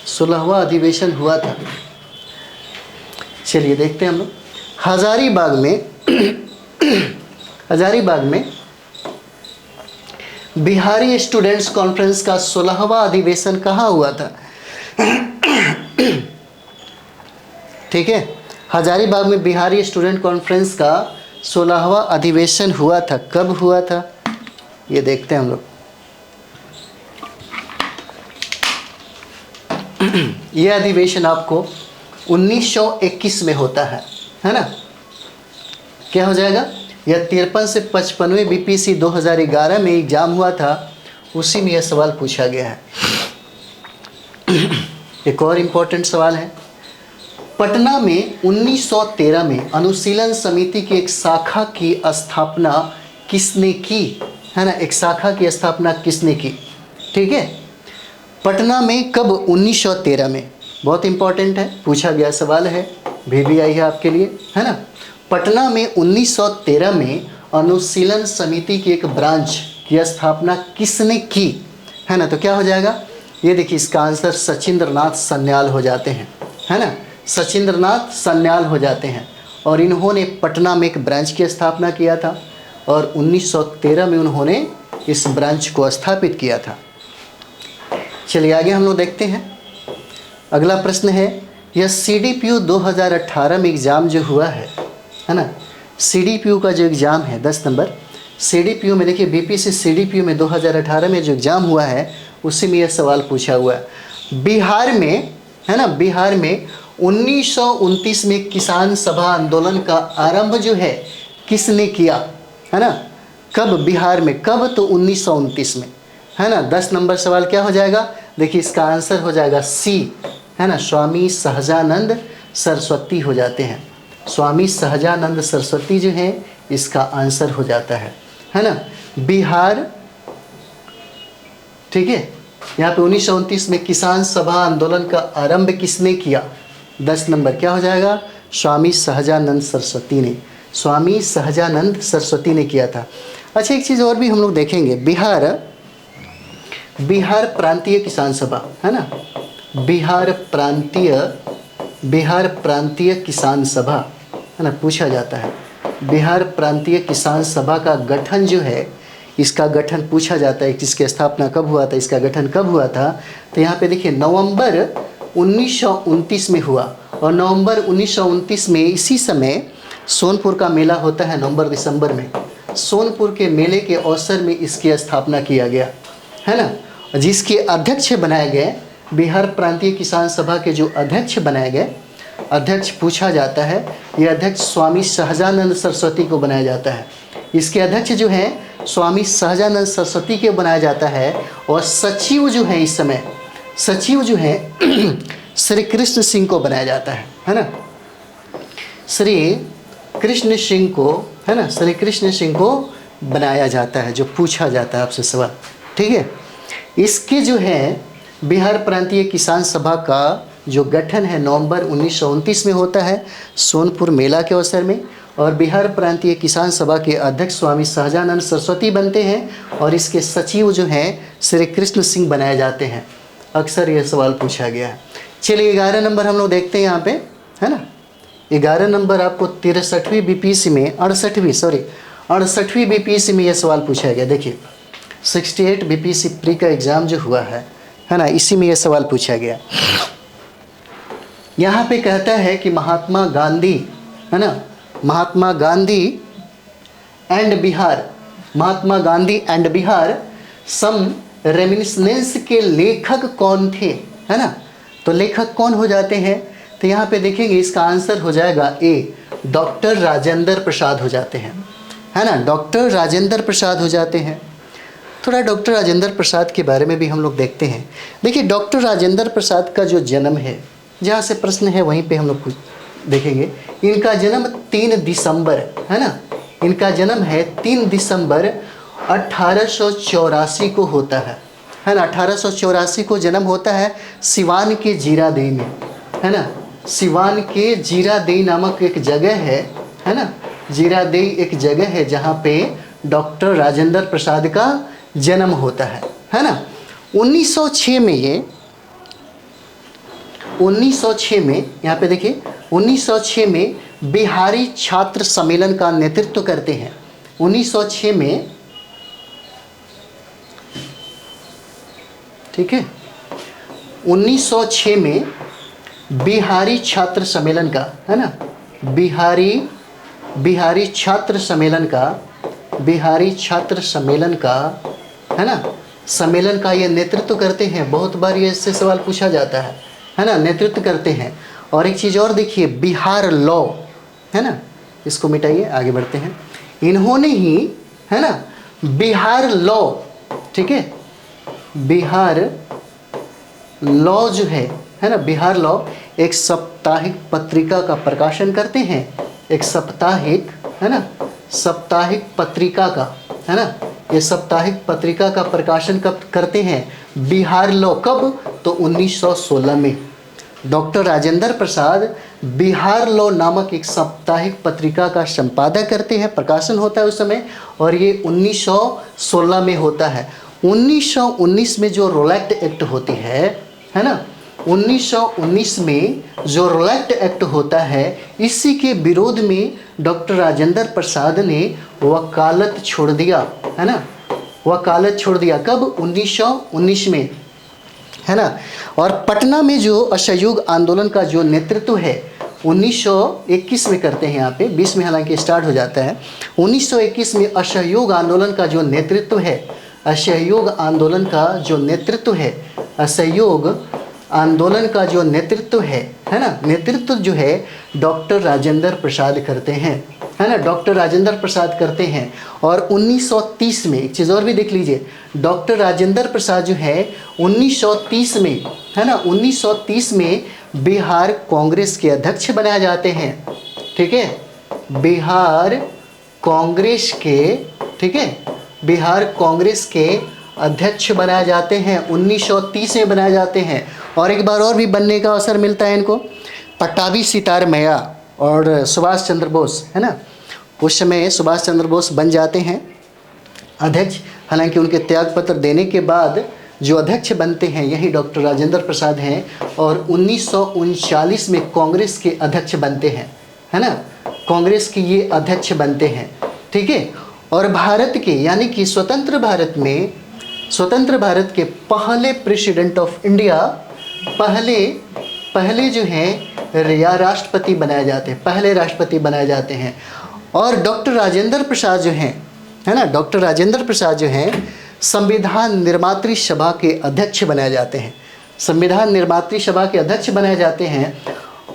16वां अधिवेशन हुआ था। चलिए देखते हैं हम लोग। हजारीबाग में बिहारी स्टूडेंट्स कॉन्फ्रेंस का 16वां अधिवेशन कहाँ हुआ था? ठीक है, हजारीबाग में बिहारी स्टूडेंट कॉन्फ्रेंस का 16वां अधिवेशन हुआ था। कब हुआ था ये देखते हैं हम लोग। यह अधिवेशन आपको 1921 में होता है ना। क्या हो जाएगा? यह 53 से 55वें बीपीसी 2011 में एग्जाम हुआ था, उसी में यह सवाल पूछा गया है। एक और इम्पोर्टेंट सवाल है, पटना में 1913 में अनुशीलन समिति की एक शाखा की स्थापना किसने की, है ना, एक शाखा की स्थापना किसने की? ठीक है, पटना में कब? 1913 में। बहुत इंपॉर्टेंट है, पूछा गया सवाल है, VVI है आपके लिए, है ना। पटना में 1913 में अनुशीलन समिति की एक ब्रांच की स्थापना किसने की, है ना। तो क्या हो जाएगा? ये देखिए, इसका आंसर सचिंद्रनाथ सन्याल हो जाते हैं, है ना, सचिंद्रनाथ सन्याल हो जाते हैं। और इन्होंने पटना में एक ब्रांच की स्थापना किया था, और 1913 में उन्होंने इस ब्रांच को स्थापित किया था। चलिए आगे हम लोग देखते हैं। अगला प्रश्न है, यह CDPO 2018 में एग्ज़ाम जो हुआ है ना, CDPO का जो एग्ज़ाम है 10 नंबर, CDPO में देखिए, BPC CDPO में 2018 में जो एग्ज़ाम हुआ है, उसी में यह सवाल पूछा हुआ है। बिहार में, है ना, बिहार में 1929 में किसान सभा आंदोलन का आरंभ जो है किसने किया, है ना। कब? बिहार में। कब? तो 1929 में, है ना। 10 नंबर सवाल क्या हो जाएगा? देखिए, इसका आंसर हो जाएगा C, है ना, स्वामी सहजानंद सरस्वती हो जाते हैं। स्वामी सहजानंद सरस्वती जो हैं, इसका आंसर हो जाता है ना, बिहार। ठीक है, यहाँ पे 1929 में किसान सभा आंदोलन का आरंभ किसने किया? 10 नंबर क्या हो जाएगा? स्वामी सहजानंद सरस्वती ने, स्वामी सहजानंद सरस्वती ने किया था। अच्छा, एक चीज़ और भी हम लोग देखेंगे, बिहार प्रांतीय किसान सभा, है ना, बिहार प्रांतीय किसान सभा, है ना, पूछा जाता है। बिहार प्रांतीय किसान सभा का गठन जो है, इसका गठन पूछा जाता है, इसकी स्थापना कब हुआ था, इसका गठन कब हुआ था। तो यहाँ पे देखिए, नवंबर 1929 में हुआ, और नवंबर 1929 में इसी समय सोनपुर का मेला होता है, नवंबर दिसंबर में। सोनपुर के मेले के अवसर में इसकी स्थापना किया गया, है ना। जिसके अध्यक्ष बनाए गए, बिहार प्रांतीय किसान सभा के जो अध्यक्ष बनाए गए, अध्यक्ष पूछा जाता है, ये अध्यक्ष स्वामी सहजानंद सरस्वती को बनाया जाता है। इसके अध्यक्ष जो हैं स्वामी सहजानंद सरस्वती के बनाया जाता है, और सचिव जो है इस समय, सचिव जो है श्री कृष्ण सिंह को बनाया जाता है ना, श्री कृष्ण सिंह को, है ना, श्री कृष्ण सिंह को बनाया जाता है, जो पूछा जाता है आपसे सवाल। ठीक है, इसके जो है बिहार प्रांतीय किसान सभा का जो गठन है नवंबर 1929 में होता है, सोनपुर मेला के अवसर में, और बिहार प्रांतीय किसान सभा के अध्यक्ष स्वामी सहजानंद सरस्वती बनते हैं और इसके सचिव जो हैं श्री कृष्ण सिंह बनाए जाते हैं। अक्सर ये सवाल पूछा गया है। चलिए 11 नंबर हम लोग देखते हैं यहाँ पे, है ना। 11 नंबर आपको 63वीं बीपीएससी में 68वीं बीपीएससी में ये सवाल पूछा गया। देखिए 68 बीपीएससी प्री का एग्ज़ाम जो हुआ है ना, इसी में ये सवाल पूछा गया। यहाँ पे कहता है कि महात्मा गांधी, है ना, महात्मा गांधी एंड बिहार सम रेमिनिस्सेंस के लेखक कौन थे, है ना। तो लेखक कौन हो जाते हैं, तो यहाँ पे देखेंगे इसका आंसर हो जाएगा ए, डॉक्टर राजेंद्र प्रसाद हो जाते हैं, है ना। डॉक्टर राजेंद्र प्रसाद हो जाते हैं। थोड़ा डॉक्टर राजेंद्र प्रसाद के बारे में भी हम लोग देखते हैं। देखिए डॉक्टर राजेंद्र प्रसाद का जो जन्म है, जहाँ से प्रश्न है वहीं पे हम लोग कुछ देखेंगे। इनका जन्म 3 दिसंबर, है ना, इनका जन्म है 3 दिसंबर 1884 को होता है ना। 1884 को जन्म होता है सिवान के जीरादेई में, है ना। सिवान के जीरादेई नामक एक जगह है ना। जीरादेई एक जगह है जहाँ पे डॉक्टर राजेंद्र प्रसाद का जन्म होता है ना। 1906 में यहाँ पे देखिए 1906 में बिहारी छात्र सम्मेलन का नेतृत्व करते हैं। 1906 में, ठीक है, 1906 में बिहारी छात्र सम्मेलन का, है ना, बिहारी छात्र सम्मेलन का, है ना, सम्मेलन का ये नेतृत्व करते हैं। बहुत बार ये इससे सवाल पूछा जाता है ना, नेतृत्व करते हैं। और एक चीज़ और देखिए, बिहार लॉ, है ना, इसको मिटाइए, आगे बढ़ते हैं। इन्होंने ही, है ना, बिहार लॉ, ठीक है, बिहार लॉ जो है ना, बिहार लॉ एक साप्ताहिक पत्रिका का प्रकाशन करते हैं। एक साप्ताहिक, है ना, साप्ताहिक पत्रिका का, है ना, ये साप्ताहिक पत्रिका का प्रकाशन कब करते हैं, बिहार लॉ, कब, तो 1916 में। डॉक्टर राजेंद्र प्रसाद बिहार लॉ नामक एक साप्ताहिक पत्रिका का संपादक करते हैं, प्रकाशन होता है उस समय, और ये 1916 में होता है। 1919 में जो रोलैक्ट एक्ट होती है ना, 1919 में जो रोलैक्ट एक्ट होता है, इसी के विरोध में डॉक्टर राजेंद्र प्रसाद ने वकालत छोड़ दिया, है ना, वकालत छोड़ दिया। कब, 1919 में, है ना। और पटना में जो असहयोग आंदोलन का जो नेतृत्व है 1921 में करते हैं, यहाँ पे 20 में हालांकि स्टार्ट हो जाता है। 1921 में असहयोग आंदोलन का जो नेतृत्व है, असहयोग आंदोलन का जो नेतृत्व है, असहयोग आंदोलन का जो नेतृत्व है ना, नेतृत्व जो है डॉक्टर राजेंद्र प्रसाद करते हैं, है ना, डॉक्टर राजेंद्र प्रसाद करते हैं। और 1930 में एक चीज़ और भी देख लीजिए, डॉक्टर राजेंद्र प्रसाद जो है 1930 में, है ना, 1930 में बिहार कांग्रेस के अध्यक्ष बनाए जाते हैं, ठीक है, बिहार कांग्रेस के, ठीक है, बिहार कांग्रेस के अध्यक्ष बनाए जाते हैं, 1930 में बनाए जाते हैं। और एक बार और भी बनने का अवसर मिलता है इनको, पट्टाभी सितार मैया और सुभाष चंद्र बोस, है ना, उस समय सुभाष चंद्र बोस बन जाते हैं अध्यक्ष। हालांकि उनके त्यागपत्र देने के बाद जो अध्यक्ष बनते हैं यही डॉक्टर राजेंद्र प्रसाद हैं, और 1939 में कांग्रेस के अध्यक्ष बनते हैं, है ना, कांग्रेस के ये अध्यक्ष बनते हैं, ठीक है। और भारत के, यानी कि स्वतंत्र भारत में, स्वतंत्र भारत के पहले प्रेसिडेंट ऑफ इंडिया, पहले जो हैं या राष्ट्रपति बनाए जाते हैं, पहले राष्ट्रपति बनाए जाते हैं। और डॉक्टर राजेंद्र प्रसाद जो हैं, है ना, डॉक्टर राजेंद्र प्रसाद जो हैं संविधान निर्मात्री सभा के अध्यक्ष बनाए जाते हैं, संविधान निर्मात्री सभा के अध्यक्ष बनाए जाते हैं।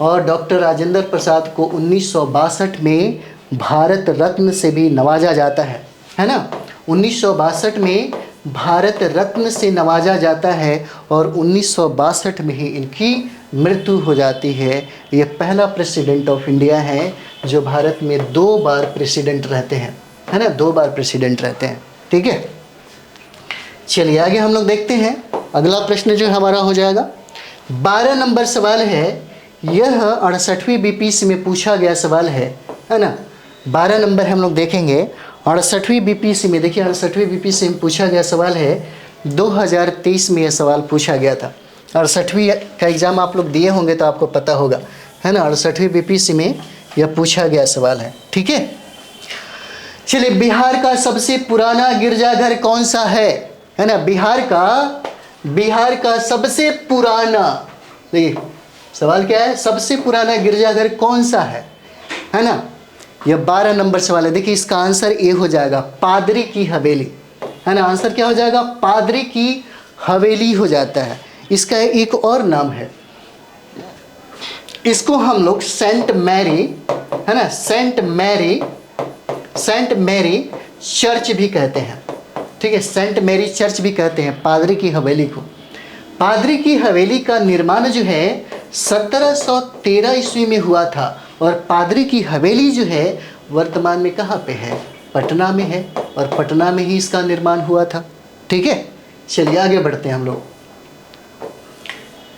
और डॉक्टर राजेंद्र प्रसाद को 1962 में भारत रत्न से भी नवाजा जाता है ना, 1962 में भारत रत्न से नवाजा जाता है और 1962 में ही इनकी मृत्यु हो जाती है। ये पहला प्रेसिडेंट ऑफ इंडिया है जो भारत में 2 बार प्रेसिडेंट रहते हैं, है ना, 2 बार प्रेसिडेंट रहते हैं, ठीक है। चलिए आगे हम लोग देखते हैं। अगला प्रश्न जो हमारा हो जाएगा 12 नंबर सवाल है। यह 68वीं बीपीएससी में पूछा गया सवाल है ना। 12 नंबर हम लोग देखेंगे 68वीं बीपीएससी में। देखिए 68वीं बीपीएससी में पूछा गया सवाल है, 2023 में यह सवाल पूछा गया था। 68वीं का एग्ज़ाम आप लोग दिए होंगे तो आपको पता होगा, है ना। 68वीं बीपीएससी में यह पूछा गया सवाल है, ठीक है। चलिए, बिहार का सबसे पुराना गिरजाघर कौन सा है ना। बिहार का सबसे पुराना, देखिए सवाल क्या है, सबसे पुराना गिरजाघर कौन सा है ना। यह 12 नंबर सवाल है। देखिए इसका आंसर ए हो जाएगा, पादरी की हवेली, है ना। आंसर क्या हो जाएगा, पादरी की हवेली हो जाता है। इसका एक और नाम है, इसको हम लोग सेंट मैरी, है ना, सेंट मैरी चर्च भी कहते हैं, ठीक है। सेंट मैरी चर्च भी कहते हैं पादरी की हवेली को। पादरी की हवेली का निर्माण जो है 1713 ईस्वी में हुआ था, और पादरी की हवेली जो है वर्तमान में कहाँ पे है, पटना में है, और पटना में ही इसका निर्माण हुआ था, ठीक है। चलिए आगे बढ़ते हैं हम लोग।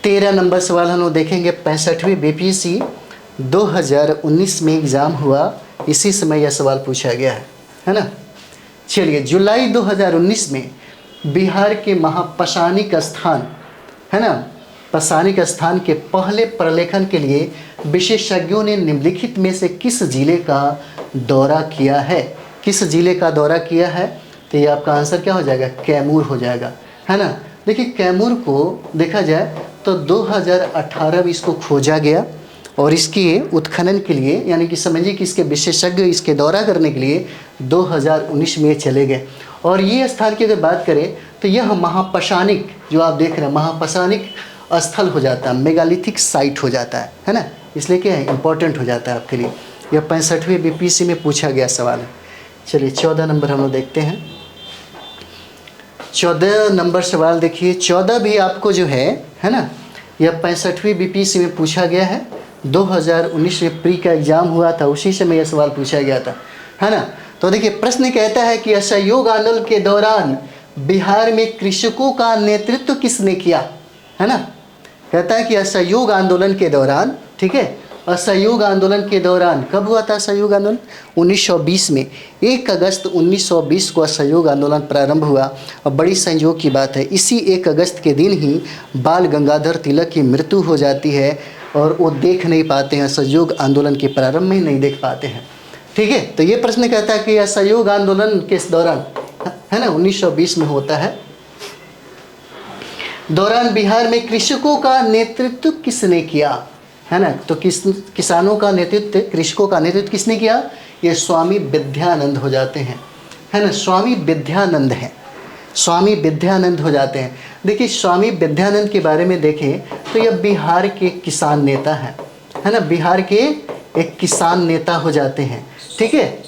13 नंबर सवाल हम लोग देखेंगे। 65वीं बीपीएससी 2019 में एग्ज़ाम हुआ, इसी समय यह सवाल पूछा गया है ना। चलिए, जुलाई 2019 में बिहार के महापशानिक स्थान, है ना, पशानिक स्थान के पहले प्रलेखन के लिए विशेषज्ञों ने निम्नलिखित में से किस जिले का दौरा किया है। किस जिले का दौरा किया है, तो ये आपका आंसर क्या हो जाएगा, कैमूर हो जाएगा, है ना। देखिए कैमूर को देखा जाए तो 2018 में इसको खोजा गया, और इसके उत्खनन के लिए, यानी कि समझिए कि इसके विशेषज्ञ इसके दौरा करने के लिए 2019 में चले गए। और ये स्थान की अगर बात करें तो यह महापशानिक, जो आप देख रहे हैं, महापशानिक स्थल हो जाता है, मेगालिथिक साइट हो जाता है ना। इसलिए क्या है, इंपॉर्टेंट हो जाता है आपके लिए। यह 65वीं बीपीएससी में पूछा गया सवाल है। चलिए 14 नंबर हम लोग देखते हैं। 14 नंबर सवाल देखिए, 14 भी आपको जो है ना, यह 65वीं बीपीएससी में पूछा गया है। 2019 में प्री का एग्ज़ाम हुआ था, उसी समय यह सवाल पूछा गया था, है ना। तो देखिए प्रश्न कहता है कि असहयोग आंदोलन के दौरान बिहार में कृषकों का नेतृत्व किसने किया, है ना। कहता है कि असहयोग आंदोलन के दौरान, ठीक है, असहयोग आंदोलन के दौरान कब हुआ था असहयोग आंदोलन, 1920 में। 1 अगस्त 1920 को असहयोग आंदोलन प्रारंभ हुआ। और बड़ी संयोग की बात है, इसी 1 अगस्त के दिन ही बाल गंगाधर तिलक की मृत्यु हो जाती है, और वो देख नहीं पाते हैं, असहयोग आंदोलन के प्रारंभ में ही नहीं देख पाते हैं, ठीक है। तो ये प्रश्न कहता है कि असहयोग आंदोलन के दौरान, है ना, 1920 में होता है, दौरान बिहार में कृषकों का नेतृत्व किसने किया, है ना। तो किसानों का नेतृत्व, कृषकों का नेतृत्व किसने किया, ये स्वामी विद्यानंद हो जाते हैं, है ना। स्वामी विद्यानंद हैं, स्वामी विद्यानंद हो जाते हैं। देखिए स्वामी विद्यानंद के बारे में देखें तो यह बिहार के किसान नेता हैं, है ना, बिहार के एक किसान नेता हो जाते हैं, ठीक है।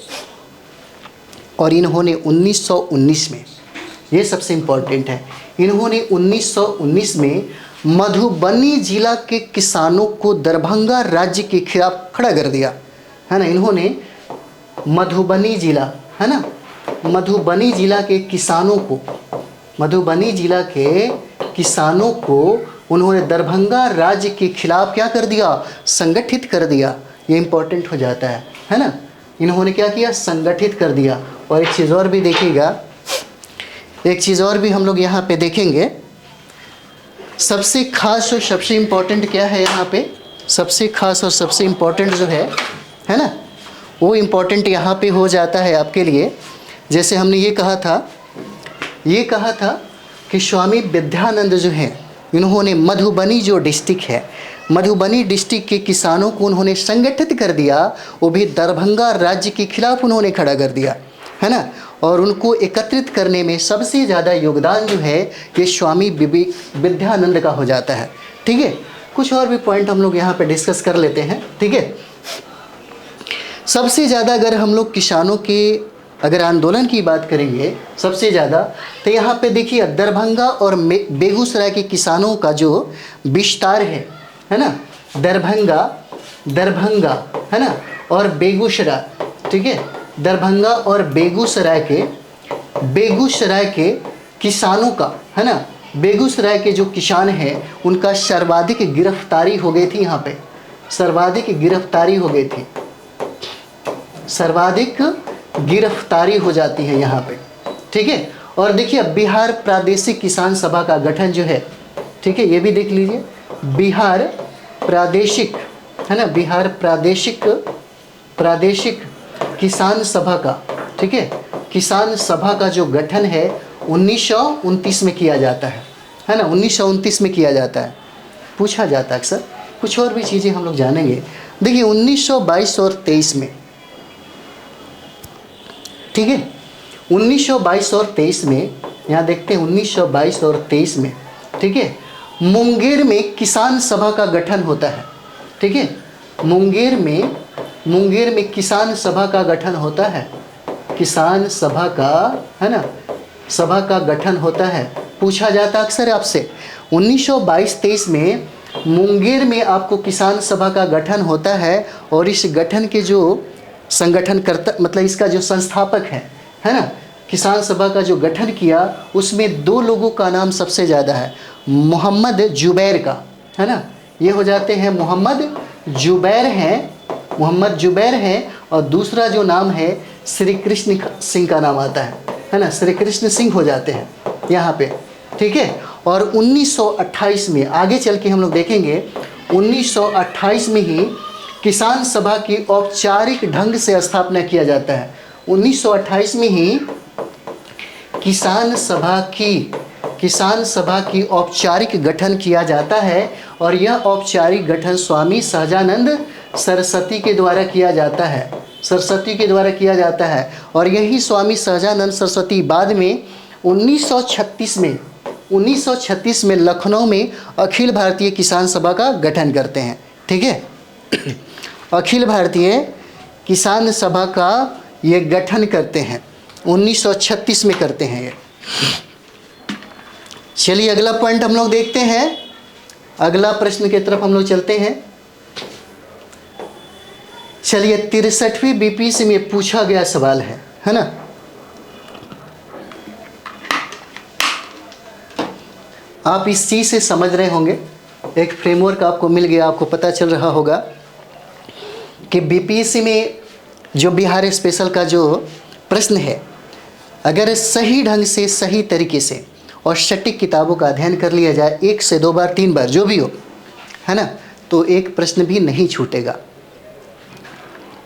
और इन्होंने 1919 में, ये सबसे इम्पोर्टेंट है, इन्होंने 1919 में मधुबनी जिला के किसानों को दरभंगा राज्य के खिलाफ खड़ा कर दिया, है ना। इन्होंने मधुबनी जिला, है ना, मधुबनी जिला के किसानों को, मधुबनी जिला के किसानों को उन्होंने दरभंगा राज्य के खिलाफ क्या कर दिया, संगठित कर दिया। ये इंपॉर्टेंट हो जाता है ना। इन्होंने क्या किया, संगठित कर दिया। और एक चीज़ और भी देखिएगा, एक चीज़ और भी हम लोग यहाँ पे देखेंगे। सबसे खास और सबसे इम्पोर्टेंट क्या है यहाँ पे, सबसे खास और सबसे इम्पोर्टेंट जो है ना, वो इम्पोर्टेंट यहाँ पे हो जाता है आपके लिए। जैसे हमने ये कहा था कि स्वामी विद्यानंद जो हैं, इन्होंने मधुबनी जो डिस्ट्रिक्ट है, मधुबनी डिस्ट्रिक्ट के किसानों को उन्होंने संगठित कर दिया, वो भी दरभंगा राज्य के खिलाफ उन्होंने खड़ा कर दिया, है ना। और उनको एकत्रित करने में सबसे ज़्यादा योगदान जो है ये स्वामी विद्यानंद का हो जाता है, ठीक है। कुछ और भी पॉइंट हम लोग यहाँ पे डिस्कस कर लेते हैं, ठीक है। सबसे ज़्यादा अगर हम लोग किसानों के अगर आंदोलन की बात करेंगे सबसे ज़्यादा, तो यहाँ पे देखिए दरभंगा और बेगूसराय के किसानों का जो विस्तार है ना, दरभंगा है ना और बेगूसराय, ठीक है, दरभंगा और बेगूसराय के किसानों का, है ना, बेगूसराय के जो किसान हैं उनका सर्वाधिक गिरफ्तारी हो गई थी, यहाँ पे सर्वाधिक गिरफ्तारी हो गई थी, सर्वाधिक गिरफ्तारी हो जाती है यहाँ पे, ठीक है। और देखिए बिहार प्रादेशिक किसान सभा का गठन जो है, ठीक है, ये भी देख लीजिए, बिहार प्रादेशिक, है ना, बिहार प्रादेशिक किसान सभा का, ठीक है, किसान सभा का जो गठन है 1929 में किया जाता है ना, 1929 में किया जाता है, पूछा जाता है अक्सर। कुछ और भी चीज़ें हम लोग जानेंगे। देखिए 1922 और 23 में, ठीक है, 1922 और 23 में, यहाँ देखते हैं 1922 और 23 में, ठीक है, मुंगेर में किसान सभा का गठन होता है, ठीक है, मुंगेर में किसान सभा का गठन होता है, किसान सभा का, है ना, सभा का गठन होता है, पूछा जाता अक्सर आपसे। 1922-23 में मुंगेर में आपको किसान सभा का गठन होता है, और इस गठन के जो संगठनकर्ता, मतलब इसका जो संस्थापक है ना, किसान सभा का जो गठन किया, उसमें 2 लोगों का नाम सबसे ज़्यादा है, मोहम्मद जुबैर का, है ना, ये हो जाते हैं मोहम्मद जुबैर हैं, और दूसरा जो नाम है श्री कृष्ण सिंह का नाम आता है ना, श्री कृष्ण सिंह हो जाते हैं यहाँ पे, ठीक है। और 1928 में आगे चल के हम लोग देखेंगे, 1928 में ही किसान सभा की औपचारिक ढंग से स्थापना किया जाता है। 1928 में ही किसान सभा की औपचारिक गठन किया जाता है, और यह औपचारिक गठन स्वामी सहजानंद सरस्वती के द्वारा किया जाता है, और यही स्वामी सहजानंद सरस्वती बाद में 1936 में लखनऊ में अखिल भारतीय किसान सभा का गठन करते हैं, ठीक है। अखिल भारतीय किसान सभा का ये गठन करते हैं, 1936 में करते हैं ये। चलिए अगला पॉइंट हम लोग देखते हैं, अगला प्रश्न की तरफ हम लोग चलते हैं। चलिए 63वीं बीपीएससी में पूछा गया सवाल है ना, आप इस चीज़ से समझ रहे होंगे, एक फ्रेमवर्क आपको मिल गया, आपको पता चल रहा होगा कि बीपीएससी में जो बिहार स्पेशल का जो प्रश्न है, अगर सही ढंग से, सही तरीके से और सटीक किताबों का अध्ययन कर लिया जाए, 1 से 2 बार 3 बार जो भी हो, है ना, तो एक प्रश्न भी नहीं छूटेगा।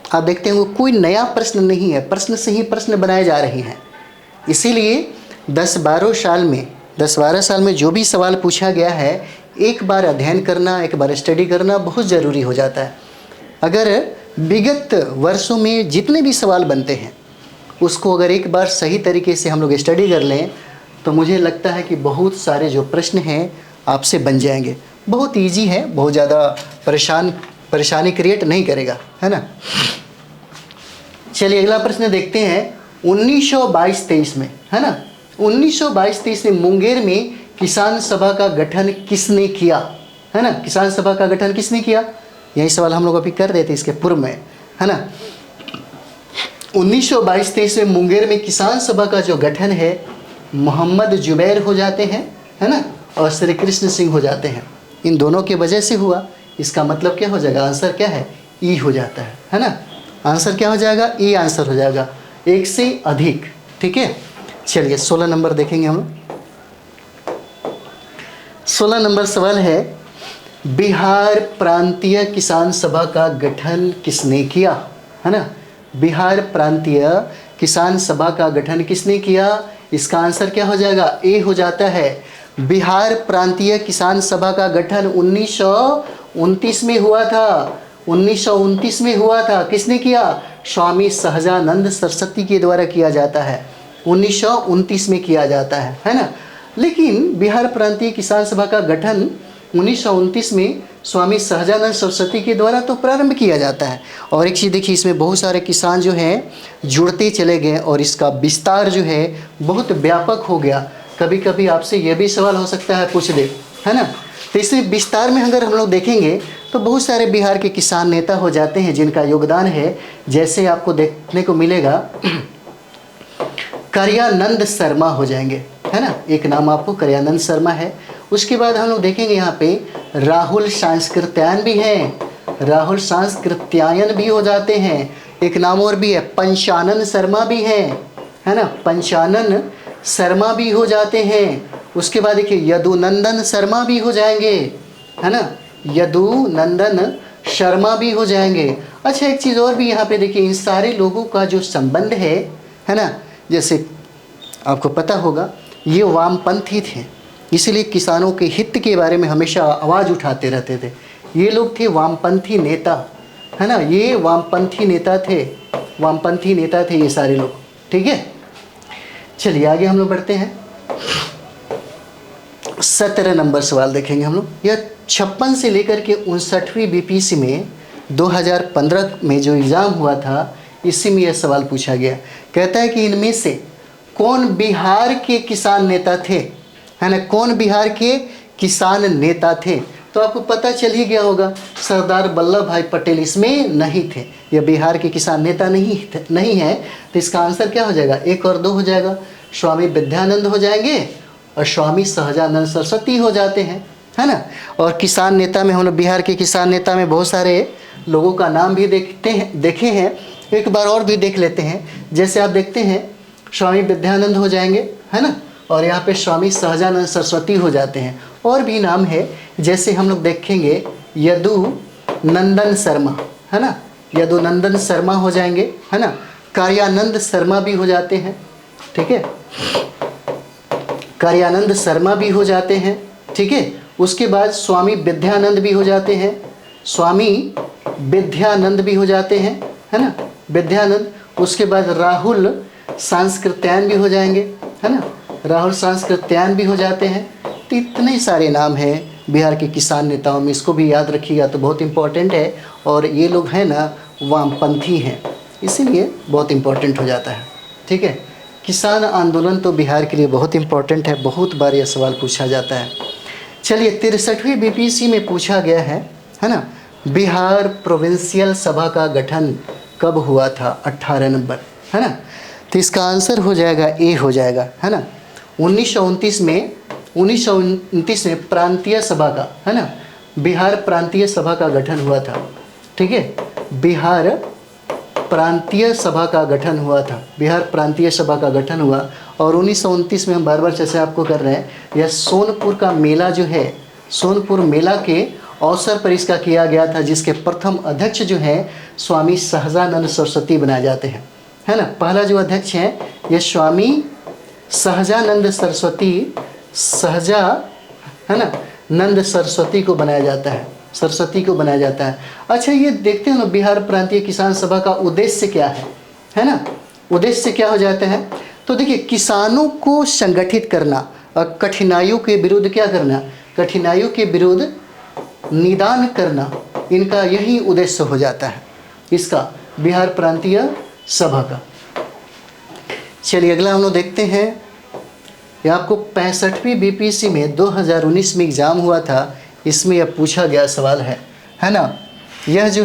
आप देखते हैं वो कोई नया प्रश्न नहीं है, प्रश्न से ही प्रश्न बनाए जा रहे हैं। इसीलिए 10-12 साल में जो भी सवाल पूछा गया है, एक बार अध्ययन करना, एक बार स्टडी करना बहुत ज़रूरी हो जाता है। अगर विगत वर्षों में जितने भी सवाल बनते हैं उसको अगर एक बार सही तरीके से हम लोग स्टडी कर लें, तो मुझे लगता है कि बहुत सारे जो प्रश्न हैं आपसे बन जाएंगे। बहुत इजी है, बहुत ज़्यादा परेशानी क्रिएट नहीं करेगा, है ना। चलिए अगला प्रश्न देखते हैं। 1922-23 में, है ना, 1922-23 में मुंगेर में किसान सभा का गठन किसने किया, है ना, किसान सभा का गठन किसने किया, यही सवाल हम लोग अभी कर रहे थे इसके पूर्व में, है ना। 1922-23 में मुंगेर में किसान सभा का जो गठन है, मोहम्मद जुबैर हो जाते हैं, है ना, और श्री कृष्ण सिंह हो जाते हैं। इन दोनों की वजह से हुआ। इसका मतलब क्या हो जाएगा, आंसर क्या है, ई हो जाता है ना। आंसर क्या हो जाएगा, ई आंसर हो जाएगा, 1 से अधिक, ठीक है। चलिए 16 नंबर देखेंगे हम। 16 नंबर सवाल है, बिहार प्रांतीय किसान सभा का गठन किसने किया, है ना। बिहार प्रांतीय किसान सभा का गठन किसने किया, इसका आंसर क्या हो जाएगा, ए हो जाता है। बिहार प्रांतीय किसान सभा का गठन 1929 में हुआ था, 1929 में हुआ था। किसने किया, स्वामी सहजानंद सरस्वती के द्वारा किया जाता है, 1929 में किया जाता है ना। लेकिन बिहार प्रांतीय किसान सभा का गठन 1929 में स्वामी सहजानंद सरस्वती के द्वारा तो प्रारंभ किया जाता है। और एक चीज़ देखिए, इसमें बहुत सारे किसान जो हैं जुड़ते चले गए और इसका विस्तार जो है बहुत व्यापक हो गया। कभी कभी आपसे ये भी सवाल हो सकता है, पूछ दे, है ना। तो इसमें विस्तार में अगर हम लोग देखेंगे तो बहुत सारे बिहार के किसान नेता हो जाते हैं जिनका योगदान है। जैसे आपको देखने को मिलेगा करयानंद शर्मा हो जाएंगे, है ना, एक नाम आपको करयानंद शर्मा है। उसके बाद हम लोग देखेंगे यहाँ पे राहुल सांस्कृत्यायन भी हैं, राहुल सांस्कृत्यायन भी हो जाते हैं। एक नाम और भी है, पंचानन शर्मा भी है ना, पंचानन शर्मा भी हो जाते हैं। उसके बाद देखिए यदुनंदन शर्मा भी हो जाएंगे, है ना, यदुनंदन शर्मा भी हो जाएंगे। अच्छा एक चीज़ और भी यहाँ पे देखिए, इन सारे लोगों का जो संबंध है ना, जैसे आपको पता होगा ये वामपंथी थे, इसीलिए किसानों के हित के बारे में हमेशा आवाज़ उठाते रहते थे। ये लोग थे वामपंथी नेता, है ना, ये वामपंथी नेता थे, वामपंथी नेता थे ये सारे लोग। ठीक है, चलिए आगे हम लोग बढ़ते हैं। 17 नंबर सवाल देखेंगे हम लोग। यह 56 से लेकर के 59वीं बीपीसी में 2015 में जो एग्ज़ाम हुआ था, इसी में यह सवाल पूछा गया। कहता है कि इनमें से कौन बिहार के किसान नेता थे, है ना, कौन बिहार के किसान नेता थे। तो आपको पता चल ही गया होगा, सरदार वल्लभ भाई पटेल इसमें नहीं थे, यह बिहार के किसान नेता नहीं है। तो इसका आंसर क्या हो जाएगा, 1 और 2 हो जाएगा, स्वामी विद्यानंद हो जाएंगे और स्वामी सहजानंद सरस्वती हो जाते हैं, है ना। और किसान नेता में हम लोग बिहार के किसान नेता में बहुत सारे लोगों का नाम भी देखे हैं, एक बार और भी देख लेते हैं। जैसे आप देखते हैं स्वामी विद्यानंद हो जाएंगे, है ना, और यहाँ पे स्वामी सहजानंद सरस्वती हो जाते हैं। और भी नाम है, जैसे हम लोग देखेंगे यदुनंदन शर्मा, है ना, यदुनंदन शर्मा हो जाएंगे, है ना, कार्यानंद शर्मा भी हो जाते हैं। ठीक है, कार्यानंद शर्मा भी हो जाते हैं। ठीक है, उसके बाद स्वामी विद्यानंद भी हो जाते हैं, स्वामी विद्यानंद भी हो जाते हैं, है ना, विद्यानंद। उसके बाद राहुल सांस्कृत्यायन भी हो जाएंगे, है ना, राहुल सांस्कृत्यायन भी हो जाते हैं। तो इतने सारे नाम हैं बिहार के किसान नेताओं में, इसको भी याद रखिएगा तो बहुत इम्पोर्टेंट है। और ये लोग हैं ना वामपंथी हैं, इसीलिए बहुत इम्पोर्टेंट हो जाता है। ठीक है, किसान आंदोलन तो बिहार के लिए बहुत इम्पोर्टेंट है, बहुत बार यह सवाल पूछा जाता है। चलिए 63वीं बीपीसी में पूछा गया है ना, बिहार प्रोविंशियल सभा का गठन कब हुआ था, 18 नंबर, है ना। तो इसका आंसर हो जाएगा ए हो जाएगा, है ना। 1929 में प्रांतीय सभा का, है ना, बिहार प्रांतीय सभा का गठन हुआ था। ठीक है, बिहार प्रांतीय सभा का गठन हुआ था, बिहार प्रांतीय सभा का गठन हुआ। और 1929 में हम बार बार जैसे आपको कर रहे हैं, यह सोनपुर का मेला जो है, सोनपुर मेला के अवसर पर इसका किया गया था, जिसके प्रथम अध्यक्ष जो है स्वामी सहजानंद सरस्वती बनाए जाते हैं, है ना। पहला जो अध्यक्ष है यह स्वामी सहजानंद सरस्वती, है ना, नंद सरस्वती को बनाया जाता है, सरस्वती को बनाया जाता है। अच्छा ये देखते हैं ना, बिहार प्रांतीय किसान सभा का उद्देश्य क्या है ना, उद्देश्य क्या हो जाता है। तो देखिए किसानों को संगठित करना और कठिनाइयों के विरुद्ध क्या करना, कठिनाइयों के विरुद्ध निदान करना, इनका यही उद्देश्य हो जाता है इसका, बिहार प्रांतीय सभा का। चलिए अगला हम लोग देखते हैं, यह आपको 65वीं बीपीसी में 2019 में एग्ज़ाम हुआ था, इसमें यह पूछा गया सवाल है ना। यह जो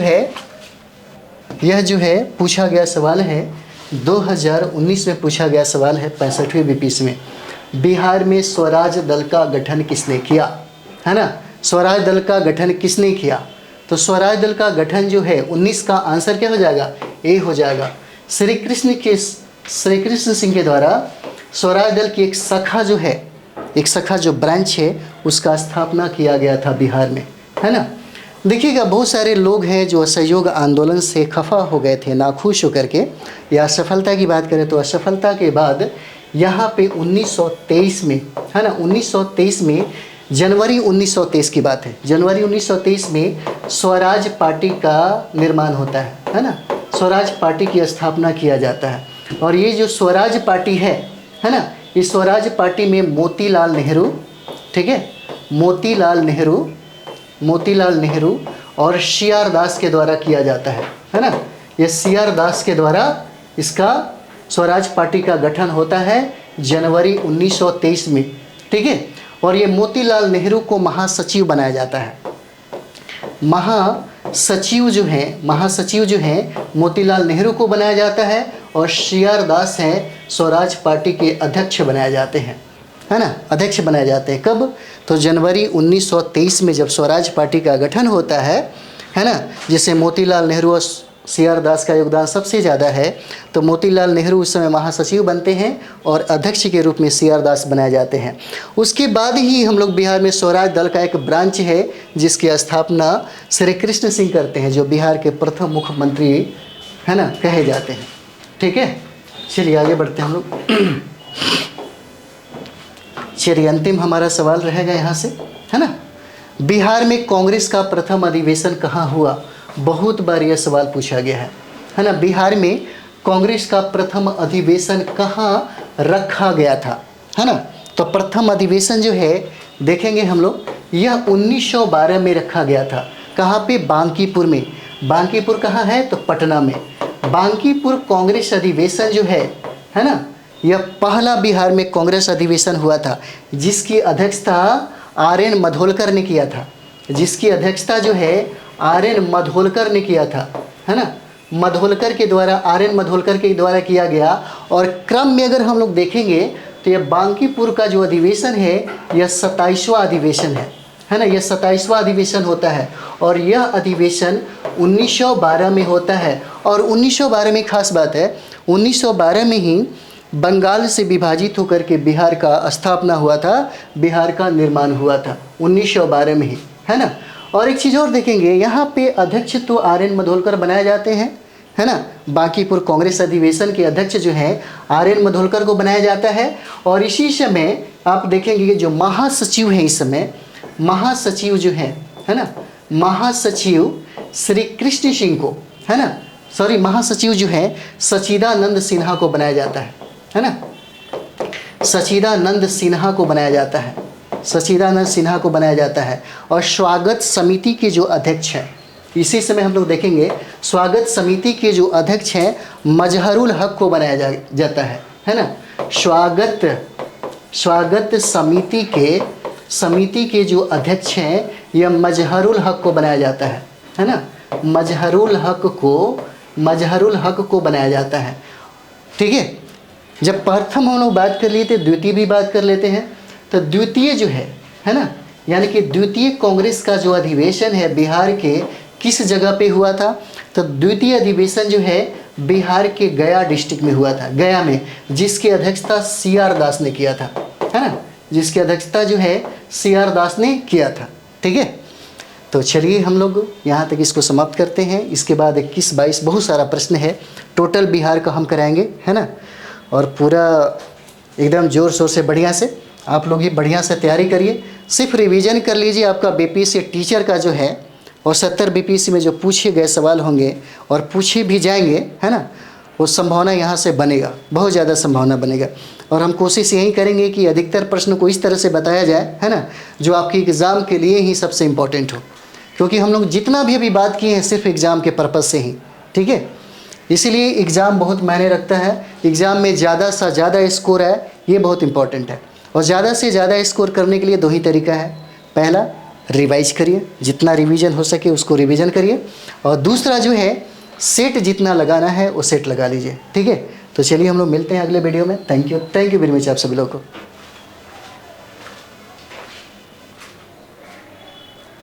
है पूछा गया सवाल है, 2019 में पूछा गया सवाल है 65वीं बीपीसी में, बिहार में स्वराज दल का गठन किसने किया, है ना, स्वराज दल का गठन किसने किया। तो स्वराज दल का गठन जो है 19 का आंसर क्या हो जाएगा, ए हो जाएगा। श्री कृष्ण सिंह के द्वारा स्वराज दल की एक शाखा जो है, एक शाखा जो ब्रांच है, उसका स्थापना किया गया था बिहार में, है ना। देखिएगा बहुत सारे लोग हैं जो असहयोग आंदोलन से खफा हो गए थे, नाखुश होकर के, या असफलता की बात करें तो असफलता के बाद यहाँ पे 1923 में, है ना, 1923 में, जनवरी 1923 की बात है, जनवरी 1923 में स्वराज पार्टी का निर्माण होता है ना, स्वराज पार्टी की स्थापना किया जाता है। और ये जो स्वराज पार्टी है ना, इस स्वराज पार्टी में मोतीलाल नेहरू, ठीक है, मोतीलाल नेहरू और सी.आर. दास के द्वारा किया जाता है ना। ये सी.आर. दास के द्वारा इसका स्वराज पार्टी का गठन होता है जनवरी 1923 में, ठीक है। और ये मोतीलाल नेहरू को महासचिव बनाया जाता है। महासचिव जो हैं मोतीलाल नेहरू को बनाया जाता है और सी.आर. दास हैं स्वराज पार्टी के अध्यक्ष बनाए जाते हैं, है ना, अध्यक्ष बनाए जाते हैं। कब, तो जनवरी 1923 में जब स्वराज पार्टी का गठन होता है ना, जिसे मोतीलाल नेहरू और CR दास का योगदान सबसे ज़्यादा है। तो मोतीलाल नेहरू उस समय महासचिव बनते हैं और अध्यक्ष के रूप में CR दास बनाए जाते हैं। उसके बाद ही हम लोग बिहार में स्वराज दल का एक ब्रांच है जिसकी स्थापना श्री कृष्ण सिंह करते हैं, जो बिहार के प्रथम मुख्यमंत्री है ना कहे जाते हैं। ठीक है, चलिए आगे बढ़ते हैं हम लोग। चलिए अंतिम हमारा सवाल रहेगा यहाँ से, है ना, बिहार में कांग्रेस का प्रथम अधिवेशन कहाँ हुआ? बहुत बार यह सवाल पूछा गया है ना। बिहार में कांग्रेस का प्रथम अधिवेशन कहाँ रखा गया था, है ना। तो प्रथम अधिवेशन जो है देखेंगे हम लोग, यह 1912 में रखा गया था। कहाँ पे? बांकीपुर में। बांकीपुर कहाँ है? तो पटना में। बांकीपुर कांग्रेस अधिवेशन जो है ना, यह पहला बिहार में कांग्रेस अधिवेशन हुआ था, जिसकी अध्यक्षता RN मधोलकर ने किया था। जिसकी अध्यक्षता जो है RN मधोलकर ने किया था, है ना। मधोलकर के द्वारा, RN मधोलकर के द्वारा किया गया। और क्रम में अगर हम लोग देखेंगे तो यह बांकीपुर का जो अधिवेशन है यह 27वां अधिवेशन है ना। यह 27वां अधिवेशन होता है और यह अधिवेशन 1912 में होता है। और 1912 में खास बात है, 1912 में ही बंगाल से विभाजित होकर के बिहार का स्थापना हुआ था, बिहार का निर्माण हुआ था 1912 में ही, है ना। और एक चीज़ और देखेंगे, यहाँ पे अध्यक्ष तो RN मधोलकर बनाए जाते हैं, है ना। बांकीपुर कांग्रेस अधिवेशन के अध्यक्ष जो हैं RN मधोलकर को बनाया जाता है। और इसी समय आप देखेंगे कि जो महासचिव हैं इस समय, महासचिव जो है ना, महासचिव श्री कृष्ण सिंह को, है ना, सॉरी, महासचिव जो है सचिदानंद सिन्हा को बनाया जाता है ना। सचिदानंद सिन्हा को बनाया जाता है, सचिदानंद सिन्हा को बनाया जाता है। और स्वागत समिति के जो अध्यक्ष हैं, इसी समय हम लोग देखेंगे, स्वागत समिति के जो अध्यक्ष हैं मजहरुल हक को बनाया जाता है ना। स्वागत समिति के जो अध्यक्ष हैं यह मजहरुल हक को बनाया जाता है ना। मजहरुल हक को बनाया जाता है। ठीक है, जब प्रथम हम लोग बात कर लिए थे, द्वितीय भी बात कर लेते हैं। तो द्वितीय जो है ना, यानी कि द्वितीय कांग्रेस का जो अधिवेशन है बिहार के किस जगह पे हुआ था? तो द्वितीय अधिवेशन जो है बिहार के गया डिस्ट्रिक्ट में हुआ था, गया में, जिसकी अध्यक्षता CR दास ने किया था, है ना। जिसकी अध्यक्षता जो है CR दास ने किया था। ठीक है, तो चलिए हम लोग यहाँ तक इसको समाप्त करते हैं। इसके बाद 21-22 बहुत सारा प्रश्न है, टोटल बिहार का हम कराएंगे, है ना। और पूरा एकदम ज़ोर शोर से बढ़िया से आप लोग ही बढ़िया से तैयारी करिए। सिर्फ रिवीजन कर लीजिए, आपका BPSC टीचर का जो है और 70 BPSC में जो पूछे गए सवाल होंगे और पूछे भी जाएंगे, है ना, वो संभावना यहाँ से बनेगा, बहुत ज़्यादा संभावना बनेगा। और हम कोशिश यही करेंगे कि अधिकतर प्रश्न को इस तरह से बताया जाए, है ना, जो आपकी एग्ज़ाम के लिए ही सबसे इम्पोर्टेंट हो। क्योंकि हम लोग जितना भी अभी बात किए हैं सिर्फ एग्ज़ाम के पर्पज़ से ही। ठीक है, इसीलिए एग्ज़ाम बहुत मायने रखता है। एग्ज़ाम में ज़्यादा से ज़्यादा स्कोर है, ये बहुत इंपॉर्टेंट है। और ज़्यादा से ज़्यादा स्कोर करने के लिए 2 ही तरीका है। पहला, रिवाइज करिए, जितना रिवीजन हो सके उसको रिवीजन करिए। और दूसरा जो है, सेट जितना लगाना है वो सेट लगा लीजिए। ठीक है, तो चलिए हम लोग मिलते हैं अगले वीडियो में। थैंक यू वेरी मच आप सभी लोगों को।